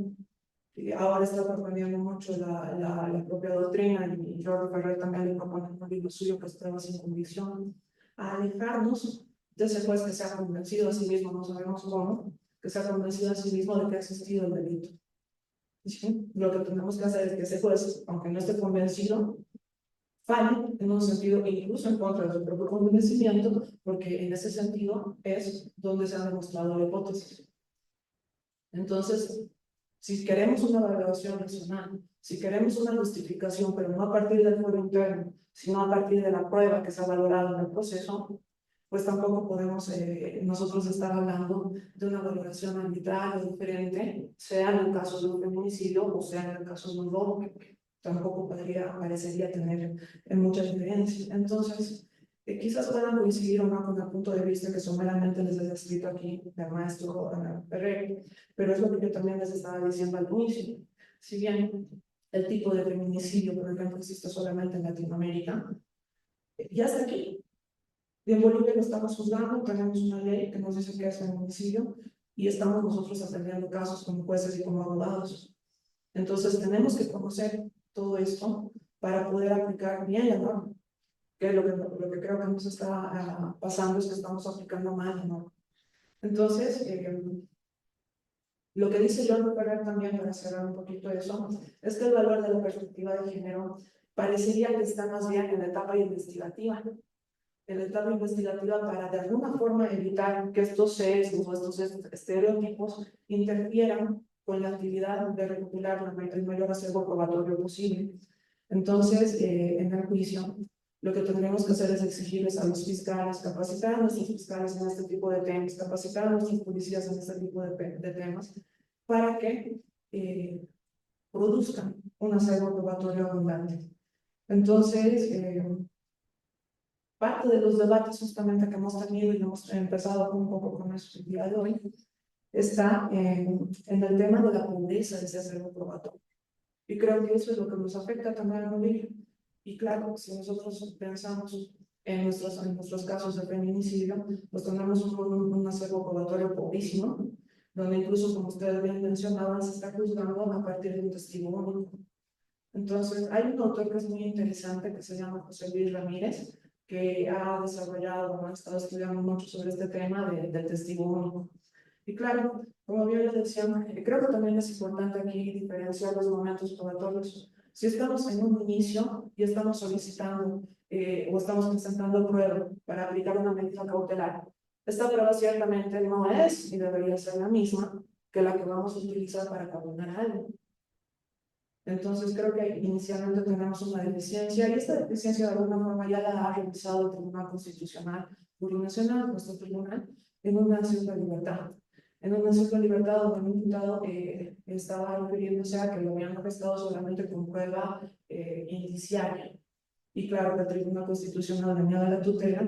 Y ahora está proponiendo mucho la propia doctrina, y Jorge Ferrer también le propone en un libro suyo que es Pruebas sin convicción, a alejarnos de ese juez que se ha convencido a sí mismo, no sabemos cómo, que se ha convencido a sí mismo de que ha existido el delito. ¿Sí? Lo que tenemos que hacer es que ese juez, aunque no esté convencido, falle en un sentido incluso en contra de su propio convencimiento, porque en ese sentido es donde se ha demostrado la hipótesis. Entonces, si queremos una valoración racional, si queremos una justificación, pero no a partir del foro interno, sino a partir de la prueba que se ha valorado en el proceso, pues tampoco podemos nosotros estar hablando de una valoración arbitraria o diferente, sea en el caso de un feminicidio o sea en el caso de un robo, que tampoco parecería tener mucha diferencia. Entonces, quizás puedan coincidir o no con el punto de vista que someramente les he descrito aquí del maestro Ferrer, pero es lo que yo también les estaba diciendo al inicio. Si bien el tipo de feminicidio, por ejemplo, existe solamente en Latinoamérica, ya está aquí. Y en Bolivia lo estamos juzgando, tenemos una ley que nos dice que es feminicidio y estamos nosotros atendiendo casos como jueces y como abogados. Entonces tenemos que conocer todo esto para poder aplicar bien la norma, que es lo que creo que nos está pasando, es que estamos aplicando mal la norma. Entonces, lo que dice John Ferrer también, para cerrar un poquito eso, es que el valor de la perspectiva de género parecería que está más bien en la etapa investigativa, en la etapa investigativa para de alguna forma evitar que estos sesgos o estos estereotipos interfieran con la actividad de recopilar el mayor acervo probatorio posible. Entonces, en el juicio, lo que tendremos que hacer es exigirles a los fiscales, capacitar a nuestros fiscales en este tipo de temas, capacitar a nuestros policías en este tipo de temas, para que produzcan un acervo probatorio abundante. Entonces, parte de los debates justamente que hemos tenido y hemos empezado un poco con eso el día de hoy, está en el tema de la pobreza de ese acervo probatorio. Y creo que eso es lo que nos afecta también a Bolivia. Y claro, si nosotros pensamos en nuestros casos de feminicidio, pues tenemos un acervo probatorio pobrísimo, donde incluso, como ustedes bien mencionaban, se está juzgando a partir de un testigo único. Entonces, hay un autor que es muy interesante que se llama José Luis Ramírez, que ha desarrollado, ha estado estudiando mucho sobre este tema del testigo único. Y claro, como bien les decía, creo que también es importante aquí diferenciar los momentos probatorios. Si estamos en un inicio y estamos solicitando o estamos presentando prueba para aplicar una medida cautelar, esta prueba ciertamente no es y debería ser la misma que la que vamos a utilizar para condenar a alguien. Entonces creo que inicialmente tenemos una deficiencia y esta deficiencia de alguna forma ya la ha revisado el Tribunal Constitucional Plurinacional, nuestro tribunal, en una acción de libertad. En una acción de libertad donde un imputado estaba refiriéndose a que lo habían arrestado solamente con prueba indiciaria. Y claro, el Tribunal Constitucional venía de la tutela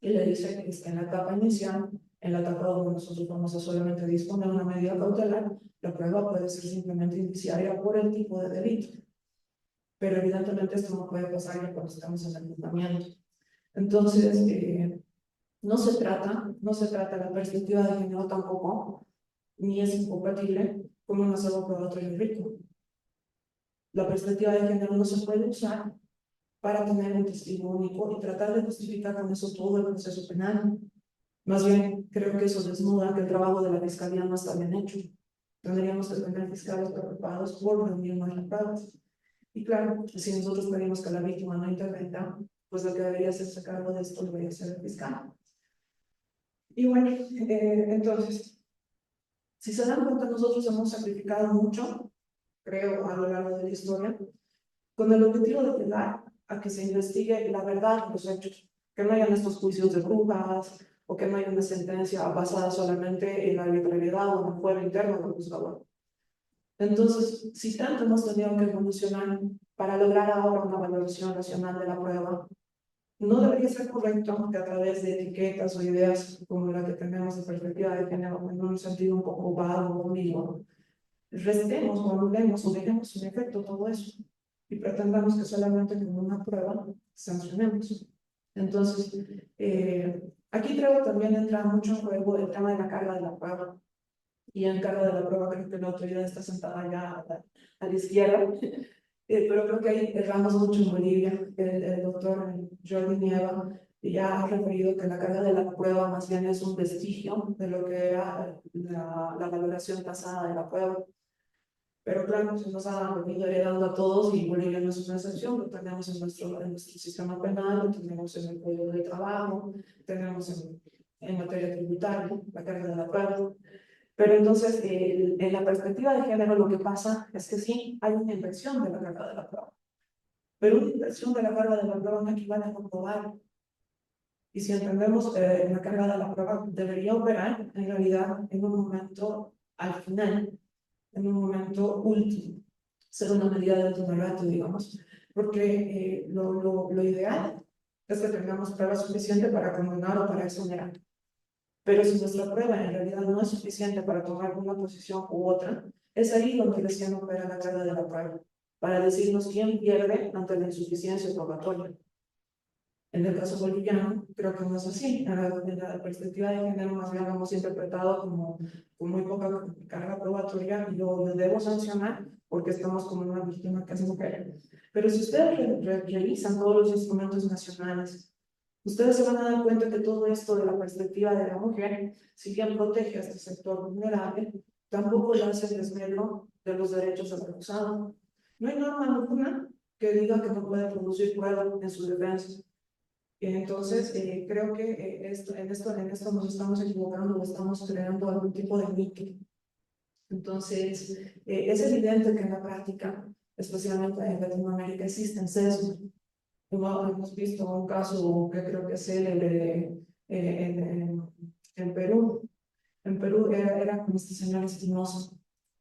y le dice que en la etapa inicial, en la etapa donde nosotros vamos a solamente disponer una medida cautelar, la prueba puede ser simplemente indiciaria por el tipo de delito. Pero evidentemente esto no puede pasar ya cuando estamos en el juzgamiento. Entonces, no se trata la perspectiva de género tampoco, ni es incompatible con un acervo probatorio rico. La perspectiva de género no se puede usar para tener un testigo único y tratar de justificar con eso todo el proceso penal. Más bien, creo que eso desnuda que el trabajo de la fiscalía no está bien hecho. Tendríamos que tener fiscales preocupados por reunir más las pruebas. Y claro, si nosotros pedimos que la víctima no intervenga, pues lo que debería hacerse cargo de esto debería ser el fiscal. Y bueno, entonces, si se dan cuenta, nosotros hemos sacrificado mucho, creo, a lo largo de la historia, con el objetivo de llegar a que se investigue la verdad de los hechos, que no hayan estos juicios de brujas o que no hay una sentencia basada solamente en la arbitrariedad o en el fuero interno del juzgador. Entonces, si tanto hemos tenido que evolucionar para lograr ahora una valoración racional de la prueba, no debería ser correcto que a través de etiquetas o ideas como la que tenemos de perspectiva de género en un sentido un poco vago o ambiguo, restemos o anulemos o dejemos sin efecto todo eso y pretendamos que solamente con una prueba sancionemos. Entonces, aquí creo que también entra mucho en juego el tema de la carga de la prueba. Y en carga de la prueba creo que la autoridad está sentada allá a la izquierda. Pero creo que ahí erramos mucho en Bolivia. El doctor Jordi Nieva ya ha referido que la carga de la prueba más bien es un vestigio de lo que era la valoración pasada de la prueba. Pero claro, se nos ha venido heredando a todos y Bolivia no es una excepción. Lo tenemos en nuestro sistema penal, lo tenemos en el Código de Trabajo, tenemos en materia tributaria la carga de la prueba. Pero entonces, en la perspectiva de género, lo que pasa es que sí, hay una inversión de la carga de la prueba. Pero una inversión de la carga de la prueba no equivale a comprobar. Y si entendemos que la carga de la prueba debería operar, en realidad, en un momento al final, en un momento último, ser una medida de último rato, digamos. Porque lo ideal es que tengamos prueba suficiente para condenar o para exonerar. Pero si nuestra prueba en realidad no es suficiente para tomar una posición u otra, es ahí donde recién opera la carga de la prueba, para decirnos quién pierde ante la insuficiencia probatoria. En el caso boliviano, creo que no es así. En la perspectiva de género, más bien lo hemos interpretado como con muy poca carga probatoria y lo debo sancionar porque estamos como una víctima que es mujer. Pero si ustedes revisan todos los instrumentos nacionales, ustedes se van a dar cuenta que todo esto de la perspectiva de la mujer, si bien protege a este sector vulnerable, tampoco le hace desmedro de los derechos del acusado. No hay norma alguna que diga que no puede producir prueba en su defensa. Entonces, creo que en esto nos estamos equivocando o estamos creando algún tipo de mito. Entonces, es evidente que en la práctica, especialmente en Latinoamérica, existen sesgos. Hemos visto un caso que creo que es célebre en Perú. En Perú era con este señor Espinosa.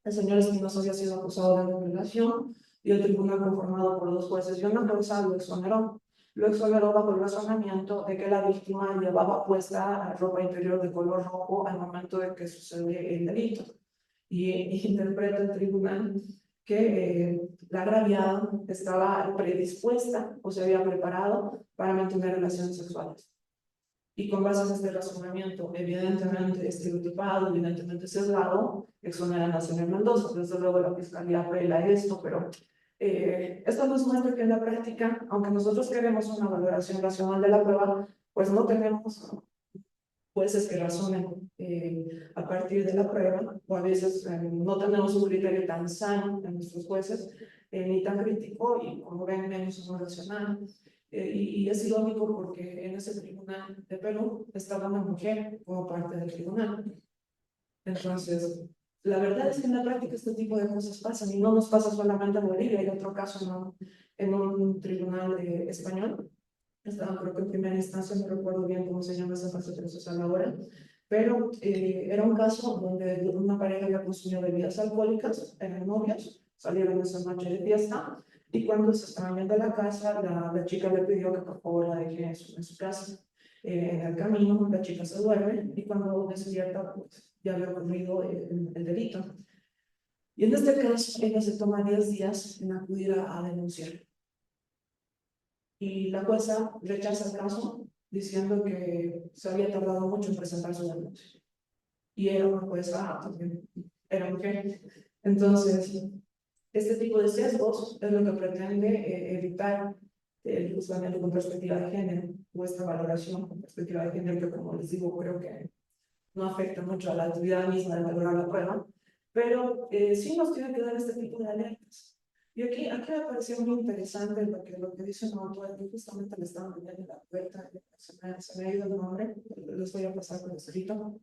El señor Espinosa había sido acusado de violación y el tribunal conformado por 2 jueces y una jueza lo exoneró. Lo exoneró bajo el razonamiento de que la víctima llevaba puesta ropa interior de color rojo al momento de que sucede el delito. Y interpreta el tribunal que la agraviada estaba predispuesta o se había preparado para mantener relaciones sexuales. Y con base en este razonamiento, evidentemente estereotipado, evidentemente sesgado, exoneran a señor Mendoza. Desde luego la fiscalía apela esto, pero esto nos muestra que en la práctica, aunque nosotros queremos una valoración racional de la prueba, pues no tenemos jueces que razonen a partir de la prueba, o a veces no tenemos un criterio tan sano en nuestros jueces, ni tan crítico, y como ven, menos racional. Y es irónico porque en ese tribunal de Perú estaba una mujer como parte del tribunal. Entonces, la verdad es que en la práctica este tipo de cosas pasan, y no nos pasa solamente en Bolivia. Hay otro caso en un tribunal español. Estaba, creo que en primera instancia, no recuerdo bien cómo se llama esa fase procesal ahora, pero era un caso donde una pareja había consumido bebidas alcohólicas, eran novios, salieron esa noche de fiesta, y cuando se estaban yendo a la casa, la chica le pidió que por favor la deje en su casa. En el camino, la chica se duerme, y cuando despierta, pues, ya había ocurrido el delito. Y en este caso, ella se toma 10 días en acudir a denunciar. Y la jueza rechaza el caso diciendo que se había tardado mucho en presentar su denuncia. Y era una jueza también, era mujer. Entonces, este tipo de sesgos es lo que pretende evitar el juzgamiento con perspectiva de género, o esta valoración con perspectiva de género, que, como les digo, creo que no afecta mucho a la actividad misma de valorar la prueba, pero sí nos tiene que dar este tipo de alertas. Y aquí me pareció muy interesante lo que dice un autor, que justamente le estaba leyendo en la puerta, se me ha ido el nombre, les voy a pasar con el escrito.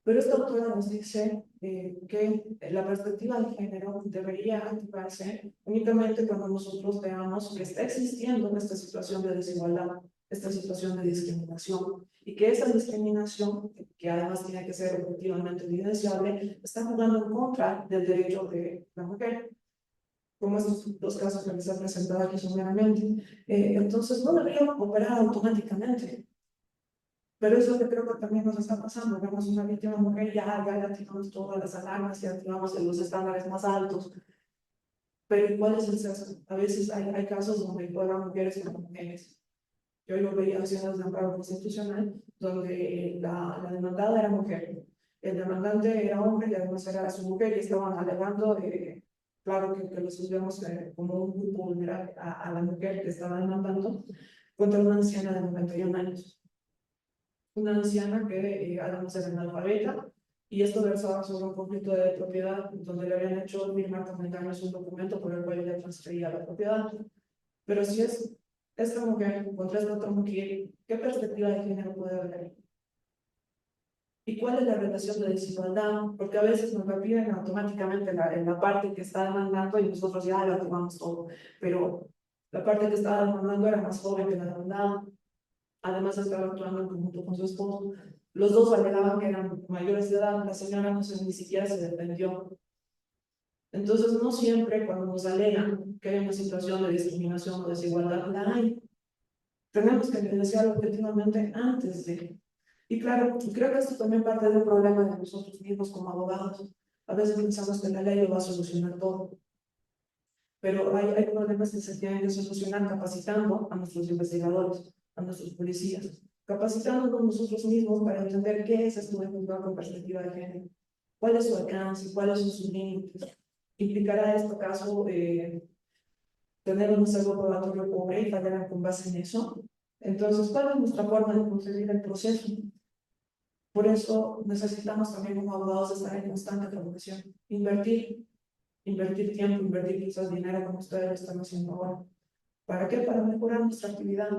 Pero esta autora nos dice que la perspectiva de género debería activarse únicamente cuando nosotros veamos que está existiendo esta situación de desigualdad, esta situación de discriminación, y que esa discriminación, que además tiene que ser objetivamente evidenciable, está jugando en contra del derecho de la mujer, como estos dos casos que les he presentado aquí someramente. Entonces, no debería operar automáticamente. Pero eso que creo que también nos está pasando. Vemos una víctima mujer, ya activamos todas las alarmas, ya activamos los estándares más altos. Pero ¿cuál es el sesgo? A veces hay casos donde juegan mujeres como mujeres. Yo lo veía acciones de amparo constitucional, donde la demandada era mujer, el demandante era hombre y además era su mujer y estaban alegando, claro que los vemos como un grupo vulnerable a la mujer que estaba demandando contra una anciana de 91 años. Una anciana que además era analfabeta y esto versaba sobre un conflicto de propiedad donde le habían hecho firmar con engaños un documento por el cual ella transfería la propiedad. Pero si es esta mujer contra esta otra mujer, ¿qué perspectiva de género puede haber ahí? ¿Y cuál es la relación de desigualdad? Porque a veces nos la piden automáticamente en la parte que está demandando y nosotros ya la tomamos todo. Pero la parte que estaba demandando era más joven que la demandada. Además estaba actuando en conjunto con su esposo. Los dos alegaban que eran mayores de edad. La señora no sé, ni siquiera se defendió. Entonces, no siempre cuando nos alegan que hay una situación de discriminación o desigualdad, la hay. Tenemos que evidenciarlo objetivamente antes de. Y claro, creo que esto también parte del problema de nosotros mismos como abogados. A veces pensamos que la ley lo va a solucionar todo, pero hay problemas que se tienen que solucionar capacitando a nuestros investigadores, a nuestros policías, capacitándonos nosotros mismos para entender qué es esto de juzgar con perspectiva de género, cuál es su alcance, cuáles son sus límites. ¿Implicará esto acaso tener un acervo probatorio pobre y fallar con base en eso? Entonces, ¿cuál es nuestra forma de conseguir el proceso? Por eso necesitamos también como abogados estar en constante formación, invertir tiempo, invertir quizás dinero como ustedes lo están haciendo ahora. ¿Para qué? Para mejorar nuestra actividad.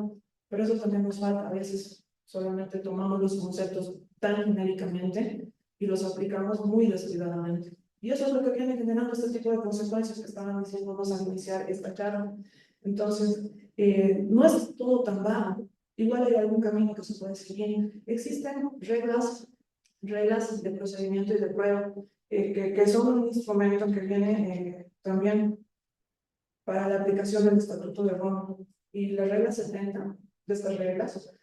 Pero eso también nos falta. A veces solamente tomamos los conceptos tan genéricamente y los aplicamos muy descuidadamente. Y eso es lo que viene generando este tipo de consecuencias que estaban diciéndonos al iniciar esta charla. Entonces, no es todo tan bajo. Igual hay algún camino que se puede seguir. Existen reglas de procedimiento y de prueba que son un instrumento que viene también para la aplicación del Estatuto de Roma. Y la regla 70 de estas reglas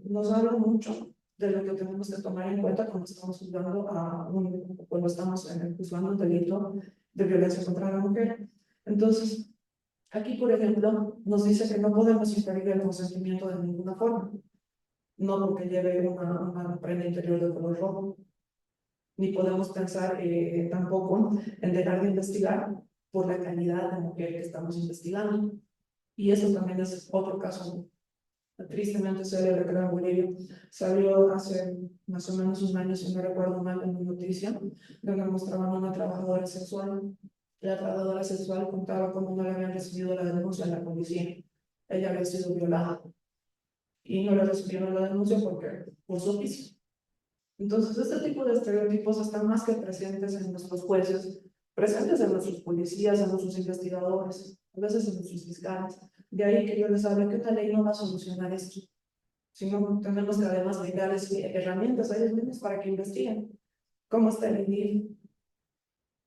nos habla mucho de lo que tenemos que tomar en cuenta cuando estamos juzgando un delito de violencia contra la mujer. Entonces, aquí, por ejemplo, nos dice que no podemos impedir el consentimiento de ninguna forma, no porque lleve una prenda interior de color rojo, ni podemos pensar tampoco en dejar de investigar por la calidad de mujer que estamos investigando. Y eso también es otro caso tristemente célebre que en Bolivia salió hace más o menos un año, si no recuerdo mal, en una noticia, donde mostraban a una trabajadora sexual. La trabajadora sexual contaba cómo no le habían recibido la denuncia en la policía. Ella había sido violada y no le recibieron la denuncia por su oficio. Entonces, este tipo de estereotipos están más que presentes en nuestros jueces, presentes en nuestros policías, en nuestros investigadores, a veces en nuestros fiscales. De ahí que yo les hablo que una ley no va a solucionar esto, sino tenemos que además brindarles herramientas a ellos mismos para que investiguen cómo está el INIL.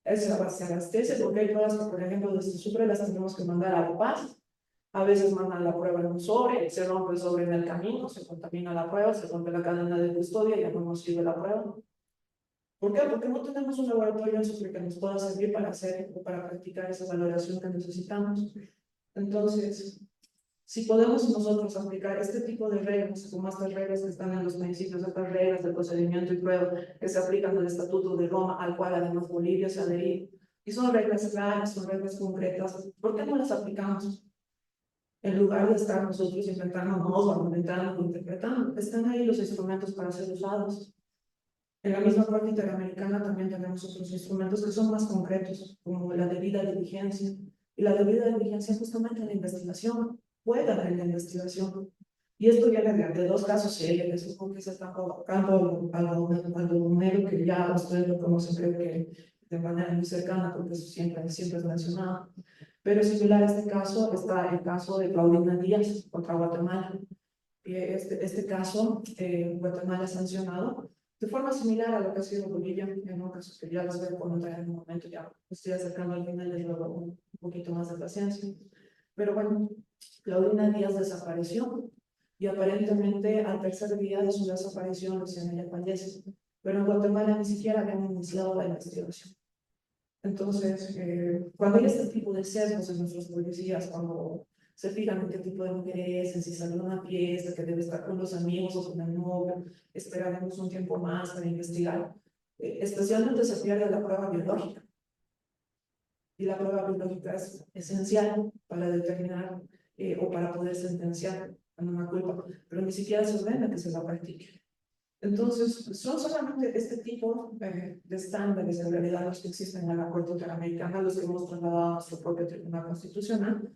Se abastece porque hay pruebas que, por ejemplo, desde Sucre las tenemos que mandar a La Paz. A veces mandan la prueba en un sobre, se rompe el sobre en el camino, se contamina la prueba, se rompe la cadena de custodia y ya no nos sirve la prueba. ¿Por qué? Porque no tenemos un laboratorio en Sucre que nos pueda servir para hacer o para practicar esa valoración que necesitamos. Entonces, si podemos nosotros aplicar este tipo de reglas, como estas reglas que están en los principios, estas reglas de procedimiento y prueba que se aplican al Estatuto de Roma, al cual además Bolivia se adherió, y son reglas claras, son reglas concretas, ¿por qué no las aplicamos? En lugar de estar nosotros inventándonos o argumentando o interpretando, están ahí los instrumentos para ser usados. En la misma Corte Interamericana también tenemos otros instrumentos que son más concretos, como la debida diligencia. Y la debida diligencia justamente en la investigación, juega en la investigación. Y esto viene de dos casos serios, es como que se está colocando al número que ya ustedes lo conocen, creo que de manera muy cercana, porque eso siempre es mencionado. Pero similar a este caso está el caso de Paulina Díaz contra Guatemala. Este caso, Guatemala ha sancionado de forma similar a lo que ha sido Bolivia, en un caso que ya les voy a comentar en un momento, ya estoy acercando al final y luego un poquito más de paciencia. Pero bueno, Claudina Díaz desapareció y aparentemente al tercer día de su desaparición recién ella fallece, pero en Guatemala ni siquiera habían iniciado la investigación. Entonces, cuando hay este tipo de sesgos en nuestros policías, cuando se fijan en qué tipo de mujer es, en si salió a una fiesta, que debe estar con los amigos o con el novio, esperaremos un tiempo más para investigar, especialmente se pierde la prueba biológica. Y la prueba biológica es esencial para determinar o para poder sentenciar a una culpa, pero ni siquiera se ordena que se la practique. Entonces, son solamente este tipo de estándares en realidad los que existen en la Corte Interamericana, los que hemos trasladado a nuestro propio Tribunal Constitucional,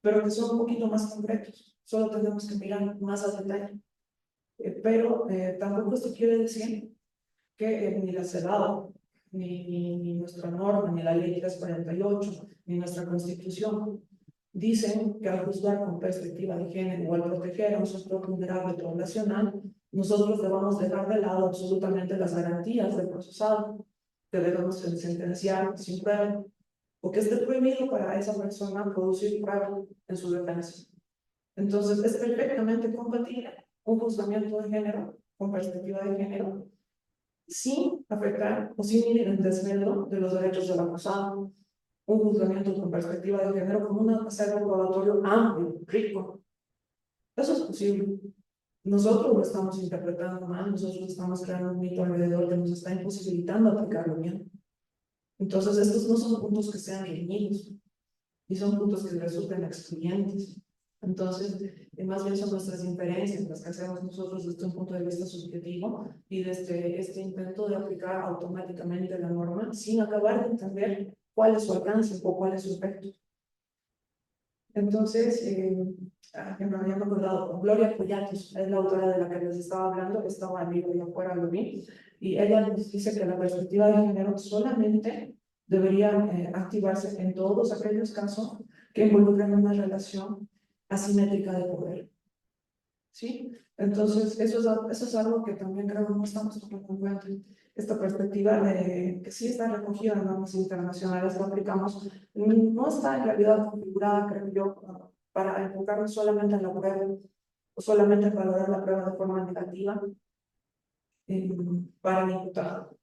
pero que son un poquito más concretos. Solo tenemos que mirar más al detalle. Pero tampoco esto quiere decir que ni la CEDAW, ni nuestra norma, ni la Ley 348, ni nuestra Constitución dicen que al juzgar con perspectiva de género o al proteger a un sector vulnerable poblacional, nosotros debamos dejar de lado absolutamente las garantías del procesado, que debemos sentenciar sin prueba, o que esté prohibido para esa persona producir prueba en su defensa. Entonces, es perfectamente compatible un juzgamiento de género con perspectiva de género sin afectar o sin ir en desmedro de los derechos del acusado, un juzgamiento con perspectiva de género como un acervo probatorio amplio, rico. Eso es posible. Nosotros lo estamos interpretando mal, nosotros estamos creando un mito alrededor que nos está imposibilitando aplicarlo bien. Entonces, estos no son puntos que sean reñidos, y son puntos que resulten excluyentes. Entonces, más bien son nuestras inferencias las que hacemos nosotros desde un punto de vista subjetivo y desde este intento de aplicar automáticamente la norma sin acabar de entender cuál es su alcance o cuál es su efecto. Entonces, ya me había acordado, Gloria Collatos es la autora de la que les estaba hablando, estaba en libro y afuera lo vi, y ella nos dice que la perspectiva de género solamente debería activarse en todos aquellos casos que involucran una relación asimétrica de poder. ¿Sí? Entonces, eso es algo que también creo que no estamos tomando en cuenta. Esta perspectiva de que sí está recogida en normas internacionales que aplicamos, no está en realidad configurada, creo yo, para enfocarnos solamente en la prueba o solamente valorar la prueba de forma negativa para el imputado.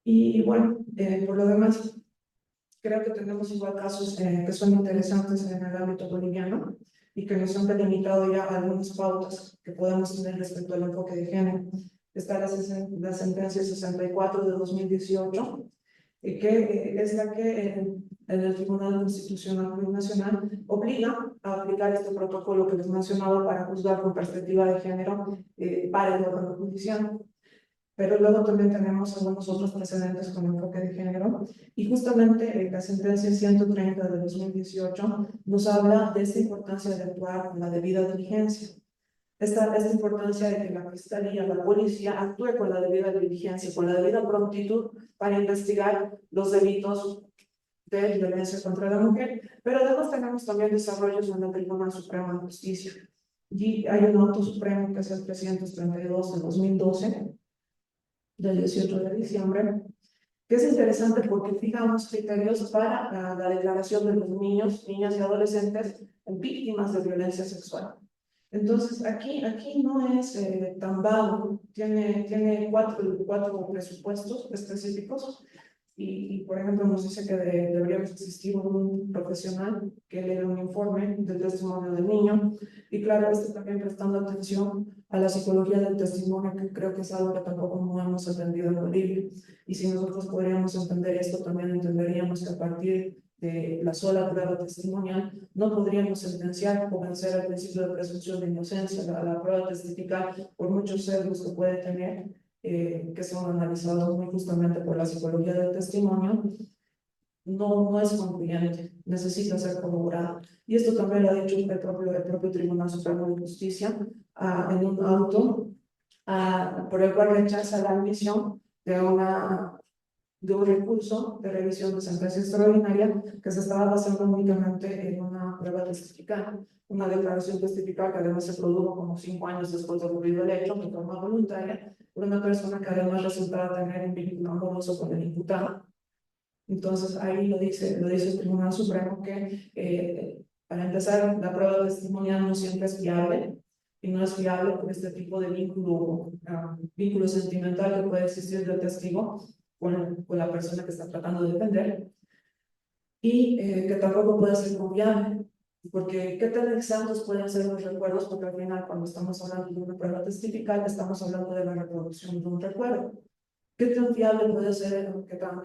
Y bueno, por lo demás, creo que tenemos igual casos que son interesantes en el ámbito boliviano y que nos han delimitado ya algunas pautas que podemos tener respecto al enfoque de género. Está la sentencia 64 de 2018, que es la que en el Tribunal Constitucional Plurinacional obliga a aplicar este protocolo que les mencionaba para juzgar con perspectiva de género para el órgano judicial. Pero luego también tenemos algunos otros precedentes con enfoque de género, y justamente la sentencia 130 de 2018 nos habla de esta importancia de actuar con la debida diligencia. Esta importancia de que la Fiscalía, la Policía, actúe con la debida diligencia, con la debida prontitud para investigar los delitos de violencia contra la mujer, pero además tenemos también desarrollos en el Tribunal Supremo de Justicia. Y hay un auto supremo que es el 332 de 2012, del 18 de diciembre, que es interesante porque fija unos criterios para la declaración de los niños, niñas y adolescentes víctimas de violencia sexual. Entonces, aquí no es tan vago, tiene cuatro presupuestos específicos y, por ejemplo, nos dice que deberíamos existir un profesional que lea un informe del testimonio del niño, y claro, esto también prestando atención a la psicología del testimonio, que creo que es algo que tampoco no hemos entendido en Bolivia, y si nosotros podríamos entender esto, también entenderíamos que a partir de la sola prueba testimonial no podríamos sentenciar o vencer el principio de presunción de inocencia. La prueba testifical, por muchos sesgos que puede tener, que son analizados muy justamente por la psicología del testimonio, no es concluyente, necesita ser corroborado. Y esto también lo ha dicho el propio Tribunal Supremo de Justicia en un auto por el cual rechaza la admisión de de un recurso de revisión de sentencia extraordinaria que se estaba basando únicamente en una prueba testifical, una declaración testifical que además se produjo como 5 años después de ocurrido el hecho, de forma voluntaria, por una persona que además resultaba tener un vínculo amoroso con el imputado. Entonces ahí lo dice el Tribunal Supremo que para empezar la prueba testimonial no siempre es fiable, y no es fiable por este tipo de vínculo sentimental que puede existir del testigo con la persona que está tratando de defender, y que tampoco puede ser confiable, porque qué tan exactos pueden ser los recuerdos, porque al final cuando estamos hablando de una prueba testifical estamos hablando de la reproducción de un recuerdo. ¿Qué tan fiable puede ser, qué tan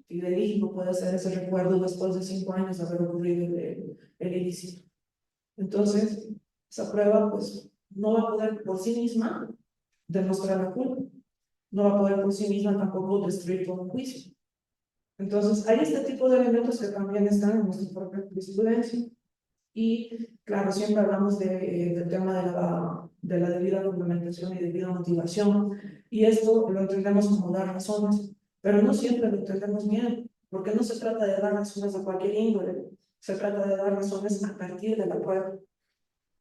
fidedigno puede ser ese recuerdo después de 5 años de haber ocurrido el ilícito? Entonces, esa prueba pues no va a poder por sí misma demostrar la culpa, no va a poder por sí misma tampoco destruir todo un juicio. Entonces, hay este tipo de elementos que también están en nuestra propia jurisprudencia. Y claro, siempre hablamos del tema de la debida fundamentación y debida motivación, y esto lo entendemos como dar razones, pero no siempre lo entendemos bien, porque no se trata de dar razones de cualquier índole, se trata de dar razones a partir de la prueba.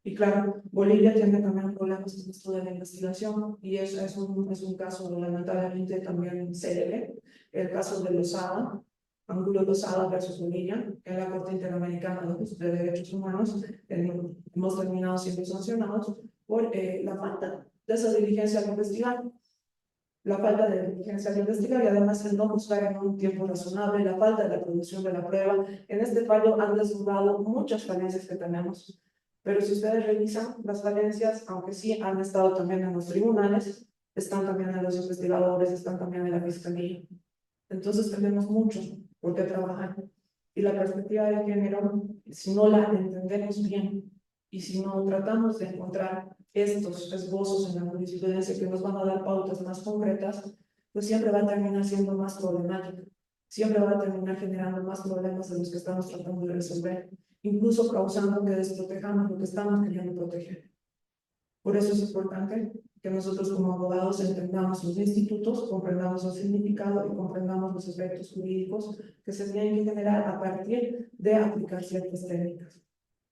Y claro, Bolivia tiene también problemas con esto de la investigación, y eso es un caso lamentablemente también célebre, el caso de Lozada, Ángulo Lozada versus Bolivia, en la Corte Interamericana de Derechos Humanos. Hemos terminado siendo sancionados por la falta de esa diligencia al investigar, la falta de diligencia al investigar, y además el no buscar en un tiempo razonable, la falta de la producción de la prueba. En este fallo han desnudado muchas falencias que tenemos. Pero si ustedes revisan las falencias, aunque sí han estado también en los tribunales, están también en los investigadores, están también en la fiscalía. Entonces tenemos mucho por qué trabajar. Y la perspectiva de género, si no la entendemos bien y si no tratamos de encontrar estos esbozos en la jurisprudencia que nos van a dar pautas más concretas, pues siempre va a terminar siendo más problemática. Siempre va a terminar generando más problemas de los que estamos tratando de resolver, incluso causando que desprotejamos lo que estamos queriendo proteger. Por eso es importante que nosotros como abogados entendamos los institutos, comprendamos su significado y comprendamos los efectos jurídicos que se tienen que generar a partir de aplicar ciertas técnicas.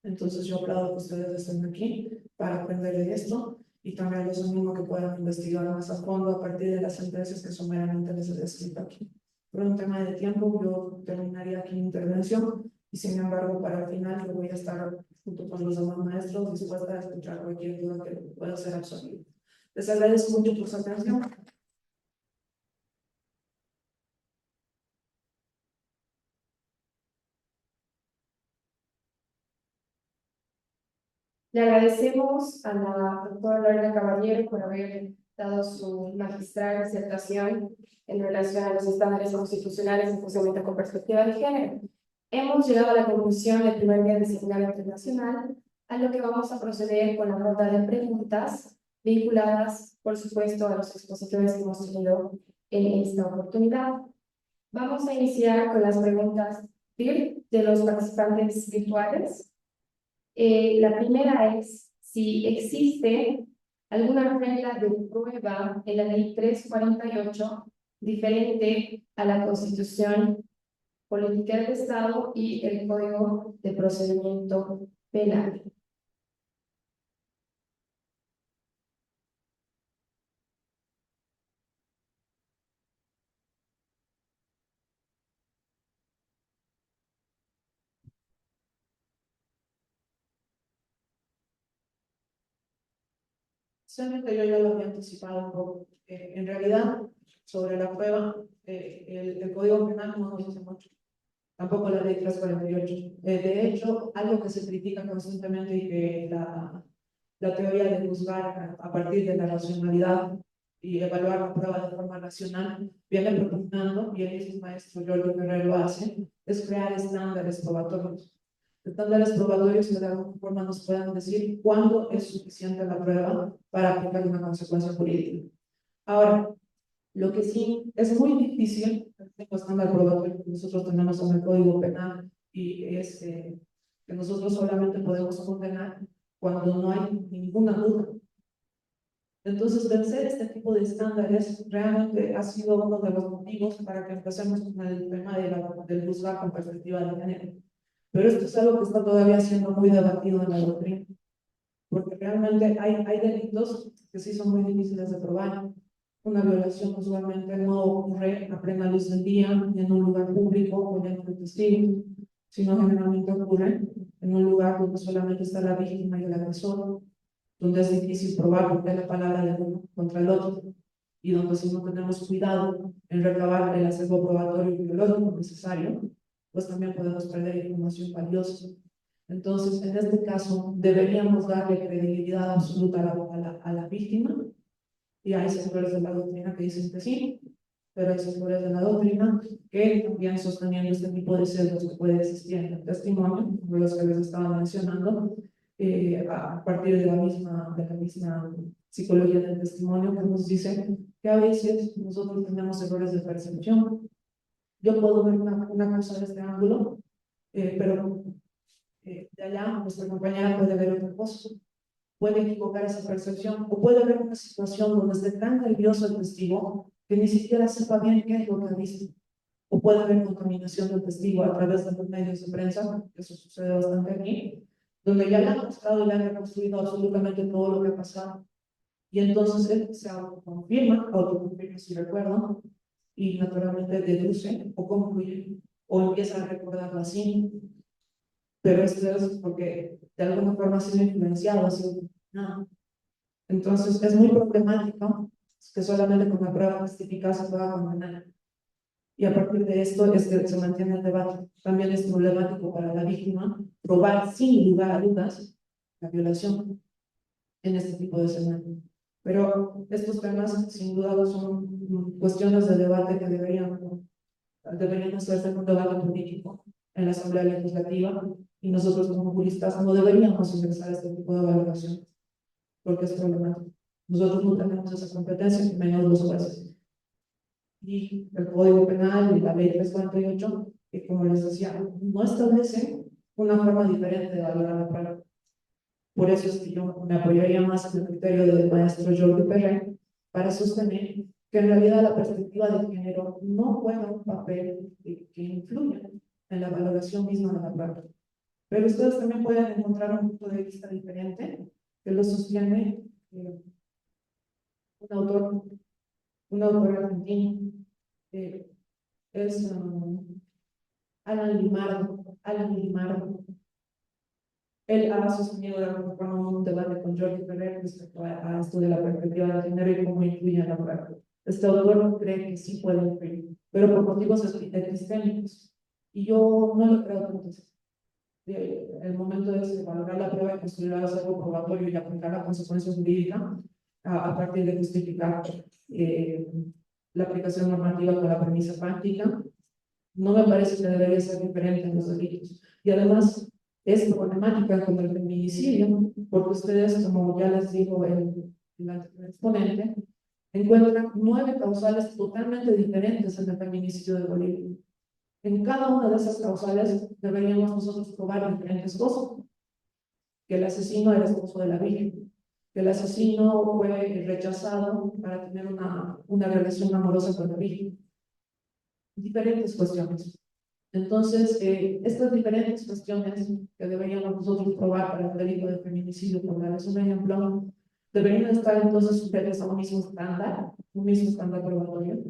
Entonces yo aplaudo que ustedes estén aquí para aprender de esto, y también los animo que puedan investigar más a fondo a partir de las sentencias que someramente les he descrito aquí. Por un tema de tiempo yo terminaría aquí mi intervención, y sin embargo para el final yo voy a estar junto con los demás maestros dispuesta a escuchar cualquier duda que pueda ser absoluta. Les agradezco mucho por su atención. Le agradecemos a la doctora Lorena Caballero por haber dado su magistral disertación en relación a los estándares constitucionales de funcionamiento con perspectiva de género. Hemos llegado a la conclusión del primer día del seminario internacional, a lo que vamos a proceder con la ronda de preguntas vinculadas, por supuesto, a los expositores que hemos tenido en esta oportunidad. Vamos a iniciar con las preguntas de los participantes virtuales. La primera es si existe alguna regla de prueba en la ley 348 diferente a la Constitución Política del Estado y el Código de Procedimiento Penal. Solamente yo ya lo había anticipado un poco. En realidad, sobre la prueba, el Código Penal no nos dice mucho, tampoco la ley 348. De hecho, algo que se critica constantemente y que la teoría de juzgar a partir de la racionalidad y evaluar la prueba de forma racional viene propugnando, y el mismo maestro Giorgio Ferrer lo hace, es crear estándares probatorios. Estándares probatorios que de alguna forma nos puedan decir cuándo es suficiente la prueba para aplicar una consecuencia jurídica. Ahora, lo que sí es muy difícil, el estándar probatorio que nosotros tenemos en el Código Penal, y es que nosotros solamente podemos condenar cuando no hay ninguna duda. Entonces, vencer este tipo de estándares realmente ha sido uno de los motivos para que empecemos con el tema del juzgar con perspectiva de género. Pero esto es algo que está todavía siendo muy debatido en la doctrina, porque realmente hay delitos que sí son muy difíciles de probar. Una violación usualmente no ocurre a plena luz del día, ni en un lugar público o lleno de testigos, sino generalmente ocurre en un lugar donde solamente está la víctima y el agresor, donde es difícil probar porque es la palabra del uno contra el otro, y donde si no tenemos cuidado en recabar el acervo probatorio y biológico necesario, pues también podemos perder información valiosa. Entonces, en este caso, deberíamos darle credibilidad absoluta a la víctima, y hay sectores de la doctrina que dicen que sí, pero hay sectores de la doctrina que también sosteniendo este tipo de sesgos que puede existir en el testimonio, como los que les estaba mencionando, a partir de la misma psicología del testimonio, que nos dice que a veces nosotros tenemos errores de percepción. Yo puedo ver una cosa de este ángulo, pero de allá nuestra compañera puede ver otra cosa, puede equivocar esa percepción, o puede haber una situación donde esté tan nervioso el testigo que ni siquiera sepa bien qué es lo que ha visto, o puede haber contaminación del testigo a través de los medios de prensa, eso sucede bastante aquí, donde ya le han mostrado y le han reconstruido absolutamente todo lo que ha pasado, y entonces él se autoconfirma si recuerdo, y naturalmente deduce o concluye, o empieza a recordarlo así, pero esto es porque de alguna forma ha sido influenciado, ha sido no. Entonces es muy problemático que solamente con la prueba testifical se pueda condenar. Y a partir de esto es que se mantiene el debate. También es problemático para la víctima probar sin lugar a dudas la violación en este tipo de escenario. Pero estos temas sin duda son cuestiones de debate que deberían hacerse en un debate político en la Asamblea Legislativa, y nosotros como juristas no deberíamos ingresar a este tipo de valoración porque es problemático. Nosotros no tenemos esa competencia, menos los jueces. Y el Código Penal y la Ley 348, que como les decía, no establece una forma diferente de valorar la prueba. Por eso es que yo me apoyaría más en el criterio del maestro Jordi Perret para sostener que en realidad la perspectiva de género no juega un papel que influya en la valoración misma de la prueba. Pero ustedes también pueden encontrar un punto de vista diferente que lo sostiene un autor, argentino, es Alan Limardo. Él ha sostenido de alguna forma un debate con Jordi Ferrer respecto a esto de la perspectiva de género y cómo influye en la prueba. Este autor cree que sí puede influir, pero por motivos epistémicos. Y yo no lo creo tanto. El momento de valorar la prueba y construir algo probatorio y aplicar la consecuencia jurídica a partir de justificar la aplicación normativa con la premisa práctica, no me parece que debería ser diferente en los delitos. Y además es problemática con el feminicidio, porque ustedes, como ya les dijo el exponente, encuentran 9 causales totalmente diferentes en el feminicidio de Bolivia. En cada una de esas causales deberíamos nosotros probar diferentes cosas. Que el asesino era esposo de la víctima, que el asesino fue rechazado para tener una relación amorosa con la víctima. Diferentes cuestiones. Entonces, estas diferentes cuestiones que deberíamos nosotros probar para el delito de feminicidio, por darles un ejemplo, deberían estar entonces sujetas a un mismo estándar probatorio.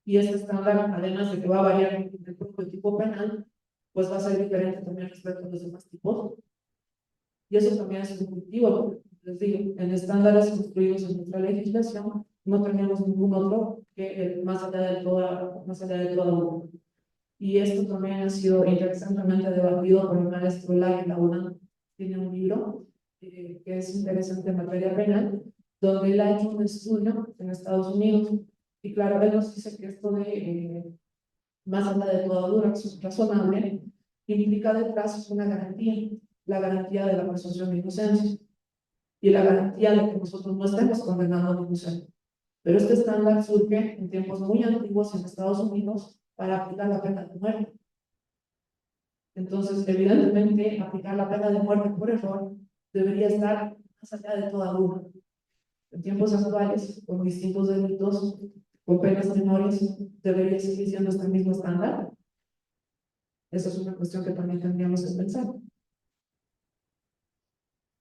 Y este estándar, además de que va a variar en el propio tipo penal, pues va a ser diferente también respecto a los demás tipos. Y eso también es subjetivo. Les digo, en estándares construidos en nuestra legislación, no tenemos ningún otro que el más allá de toda uno. Y esto también ha sido interesantemente debatido por el maestro Lai Launa. Tiene un libro que es interesante en materia penal, donde él ha hecho un estudio en Estados Unidos. Y claro, él nos dice que esto de más allá de toda duda razonable implica detrás una garantía, la garantía de la presunción de inocencia y la garantía de que nosotros no estemos condenando a un inocente. Pero este estándar surge en tiempos muy antiguos en Estados Unidos para aplicar la pena de muerte. Entonces, evidentemente, aplicar la pena de muerte por error debería estar más allá de toda duda. En tiempos actuales, con distintos delitos, con penas menores, ¿debería seguir siendo este mismo estándar? Esa es una cuestión que también tendríamos que pensar.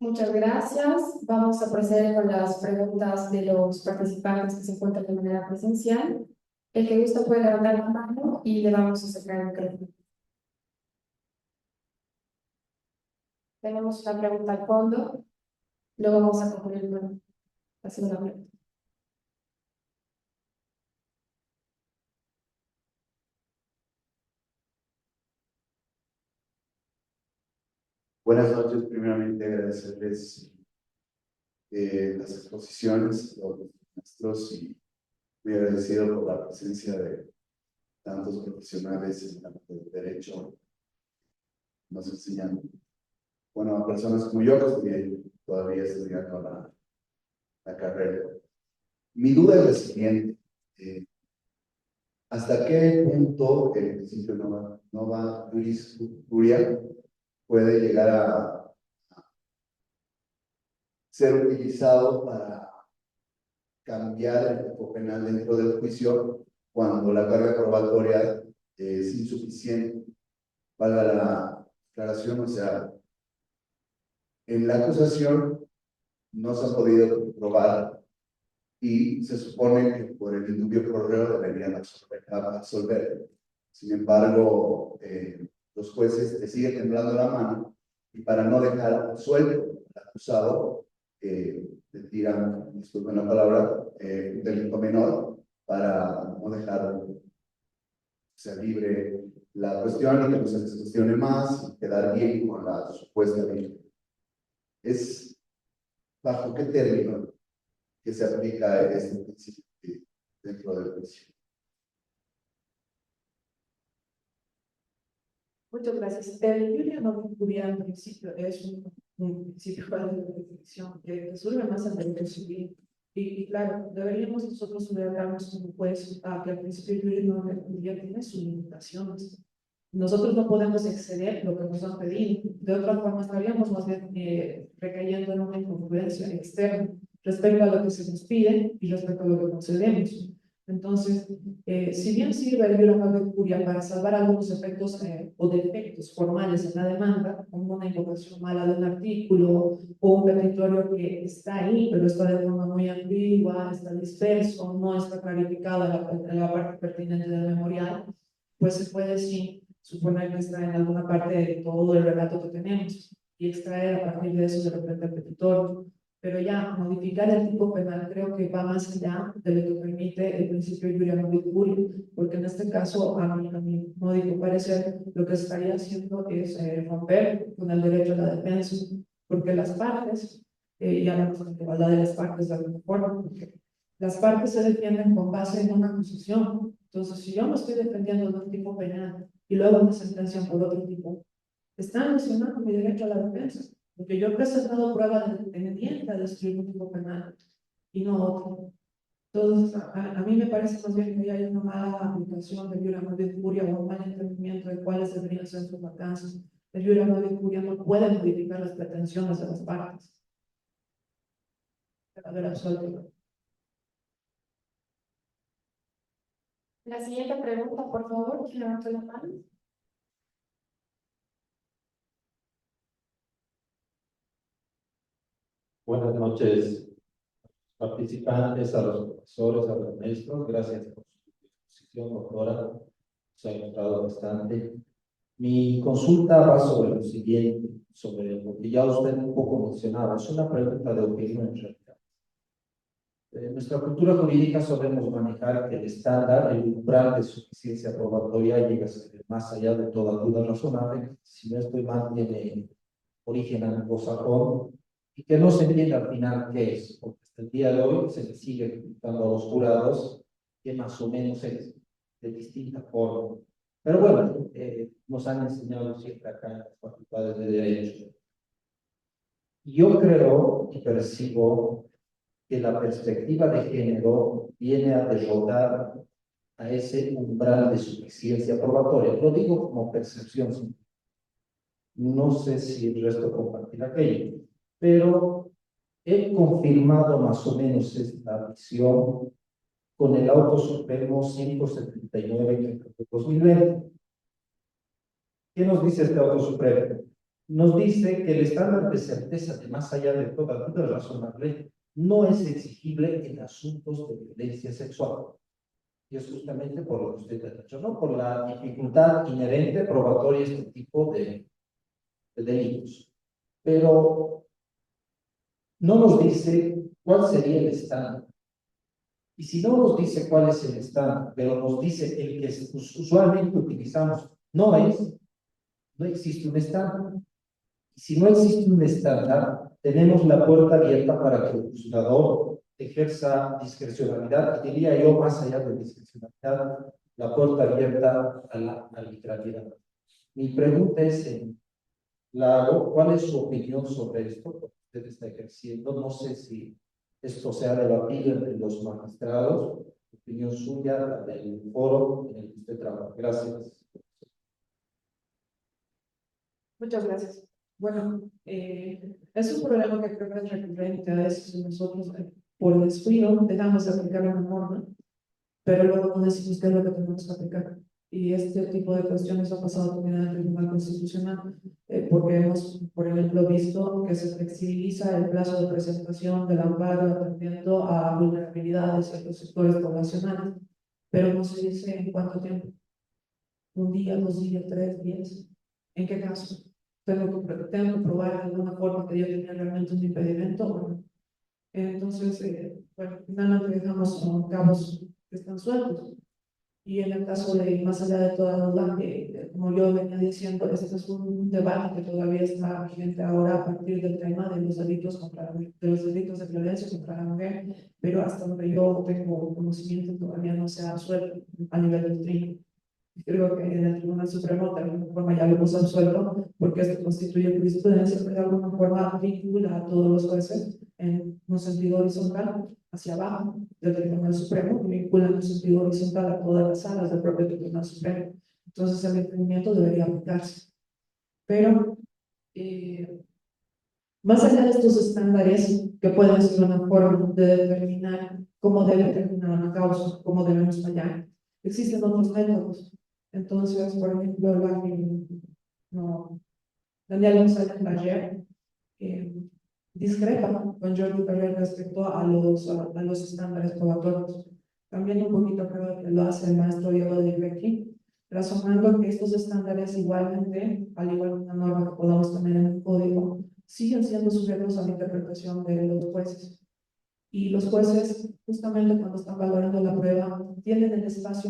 Muchas gracias. Vamos a proceder con las preguntas de los participantes que se encuentran de manera presencial. El que gusta puede levantar la mano y le vamos a sacar el micrófono. Tenemos una pregunta al fondo. Luego vamos a concluir con la segunda pregunta. Buenas noches, primeramente agradecerles las exposiciones, los maestros, y muy agradecido por la presencia de tantos profesionales en el campo del derecho. Nos enseñan, bueno, a personas como yo que estoy todavía estudiando la carrera. Mi duda es la siguiente: ¿hasta qué punto el principio nova juris curia puede llegar a ser utilizado para cambiar el tipo penal dentro del juicio cuando la carga probatoria es insuficiente? Valga la aclaración, o sea, en la acusación no se ha podido probar y se supone que por el indubio correo deberían absolver. Sin embargo, los jueces le siguen temblando la mano y para no dejar suelto al acusado, le tiran, disculpen la palabra, un delito menor para no dejar sea libre la cuestión y que no se les cuestione más y quedar bien con la supuesta víctima. ¿Es bajo qué término que se aplica este principio dentro del juicio? Muchas gracias. El Julia no curia en principio es un principio de definición que surge más en derecho civil. Y claro, deberíamos nosotros subrayarnos como juez a que el principio Julia no curia tiene sus limitaciones. Nosotros no podemos exceder lo que nos han pedido. De otra forma, estaríamos más bien recayendo en una incongruencia externa respecto a lo que se nos pide y respecto a lo que concedemos. Entonces, si bien sirve el Iura Magna Curia para salvar algunos efectos o defectos formales en la demanda, como una invocación mala de un artículo o un petitorio que está ahí, pero está de forma muy ambigua, está disperso, no está clarificado en la parte pertinente del memorial, pues se puede sí suponer que está en alguna parte de todo el relato que tenemos y extraer a partir de eso de repente el petitorio. Pero ya modificar el tipo penal creo que va más allá de lo que permite el principio Iuria Novit Curia, porque en este caso, a mi módico parecer, lo que estaría haciendo es romper con el derecho a la defensa, porque las partes, y hablamos de la igualdad de las partes de alguna forma, porque las partes se defienden con base en una acusación. Entonces, si yo me estoy defendiendo de un tipo penal y luego me sentencian por otro tipo, están lesionando mi derecho a la defensa, porque yo he presentado prueba independiente a destruir un tipo penal y no otro. Entonces, a mí me parece más bien que hay una mala aplicación del Iura Novit Curia o un mal entendimiento de cuáles deberían ser sus alcances. El Iura Novit Curia no puede modificar las pretensiones de las partes. A ver, absuelto. La siguiente pregunta, por favor, ¿quién levantó la mano? Buenas noches, participantes, a los profesores, a los maestros. Gracias por su exposición, doctora. Se ha gustado bastante. Mi consulta va sobre lo siguiente, sobre lo que ya usted un poco mencionaba. Es una pregunta de opinión en realidad. En nuestra cultura jurídica solemos manejar que el estándar, el umbral de suficiencia probatoria llega a ser más allá de toda duda razonable. Si no estoy mal, tiene origen anglosajón y que no se entiende al final qué es, porque hasta el día de hoy se le sigue preguntando a los jurados que más o menos es de distinta forma. Pero bueno, nos han enseñado siempre acá en las facultades de Derecho. Yo creo y percibo que la perspectiva de género viene a derrotar a ese umbral de suficiencia probatoria. Lo digo como percepción. No sé si el resto compartirá aquello, pero he confirmado más o menos esta visión con el auto supremo 179 de 2020. ¿Qué nos dice este auto supremo? Nos dice que el estándar de certeza de más allá de toda duda razonable no es exigible en asuntos de violencia sexual. Y es justamente por lo que usted ha dicho, ¿no? Por la dificultad inherente probatoria a este tipo de delitos. Pero no nos dice cuál sería el estándar. Y si no nos dice cuál es el estándar, pero nos dice el que usualmente utilizamos, no existe un estándar. Y si no existe un estándar, tenemos la puerta abierta para que el juzgador ejerza discrecionalidad, y diría yo, más allá de discrecionalidad, la puerta abierta a la arbitrariedad. Mi pregunta es, la hago, ¿cuál es su opinión sobre esto? Porque usted está ejerciendo, no sé si esto se ha debatido entre los magistrados, opinión suya, la del foro en el que usted trabaja. Gracias. Muchas gracias. Bueno, es un problema que creo que es recurrente a veces nosotros, por descuido, dejamos de aplicar una norma, pero luego no decimos qué es lo que tenemos que aplicar. Y este tipo de cuestiones ha pasado también en el Tribunal Constitucional, porque hemos, por ejemplo, visto que se flexibiliza el plazo de presentación del amparo atendiendo a vulnerabilidades de los sectores poblacionales, pero no se dice en cuánto tiempo, un día, 2 días, 3 días, en qué caso. Tengo que probar de alguna forma que yo tenía realmente un impedimento o no. Entonces, bueno, finalmente dejamos cabos que están sueltos. Y en el caso de, más allá de toda duda, como yo venía diciendo, este es un debate que todavía está vigente ahora a partir del tema de los delitos de violencia contra la mujer, pero hasta donde yo tengo conocimiento todavía no se ha resuelto a nivel del tribunal. Creo que en el Tribunal Supremo de alguna forma ya lo hemos absuelto, porque esto constituye jurisprudencia que de alguna forma vincula a todos los jueces en un sentido horizontal hacia abajo del Tribunal Supremo y vincula en un sentido horizontal a todas las salas del propio Tribunal Supremo. Entonces el entendimiento debería aplicarse. Pero más allá de estos estándares que pueden ser una forma de determinar cómo debe terminar una causa, cómo debemos fallar, existen otros métodos. Entonces, por ejemplo, Daniel González Bayer discrepa con Jordi Ferrer respecto a los estándares probatorios. También un poquito creo que lo hace el maestro Diego de Becky, razonando que estos estándares igualmente, al igual que una norma que podamos tener en el código, siguen siendo sujetos a la interpretación de los jueces. Y los jueces, justamente cuando están valorando la prueba, tienen el espacio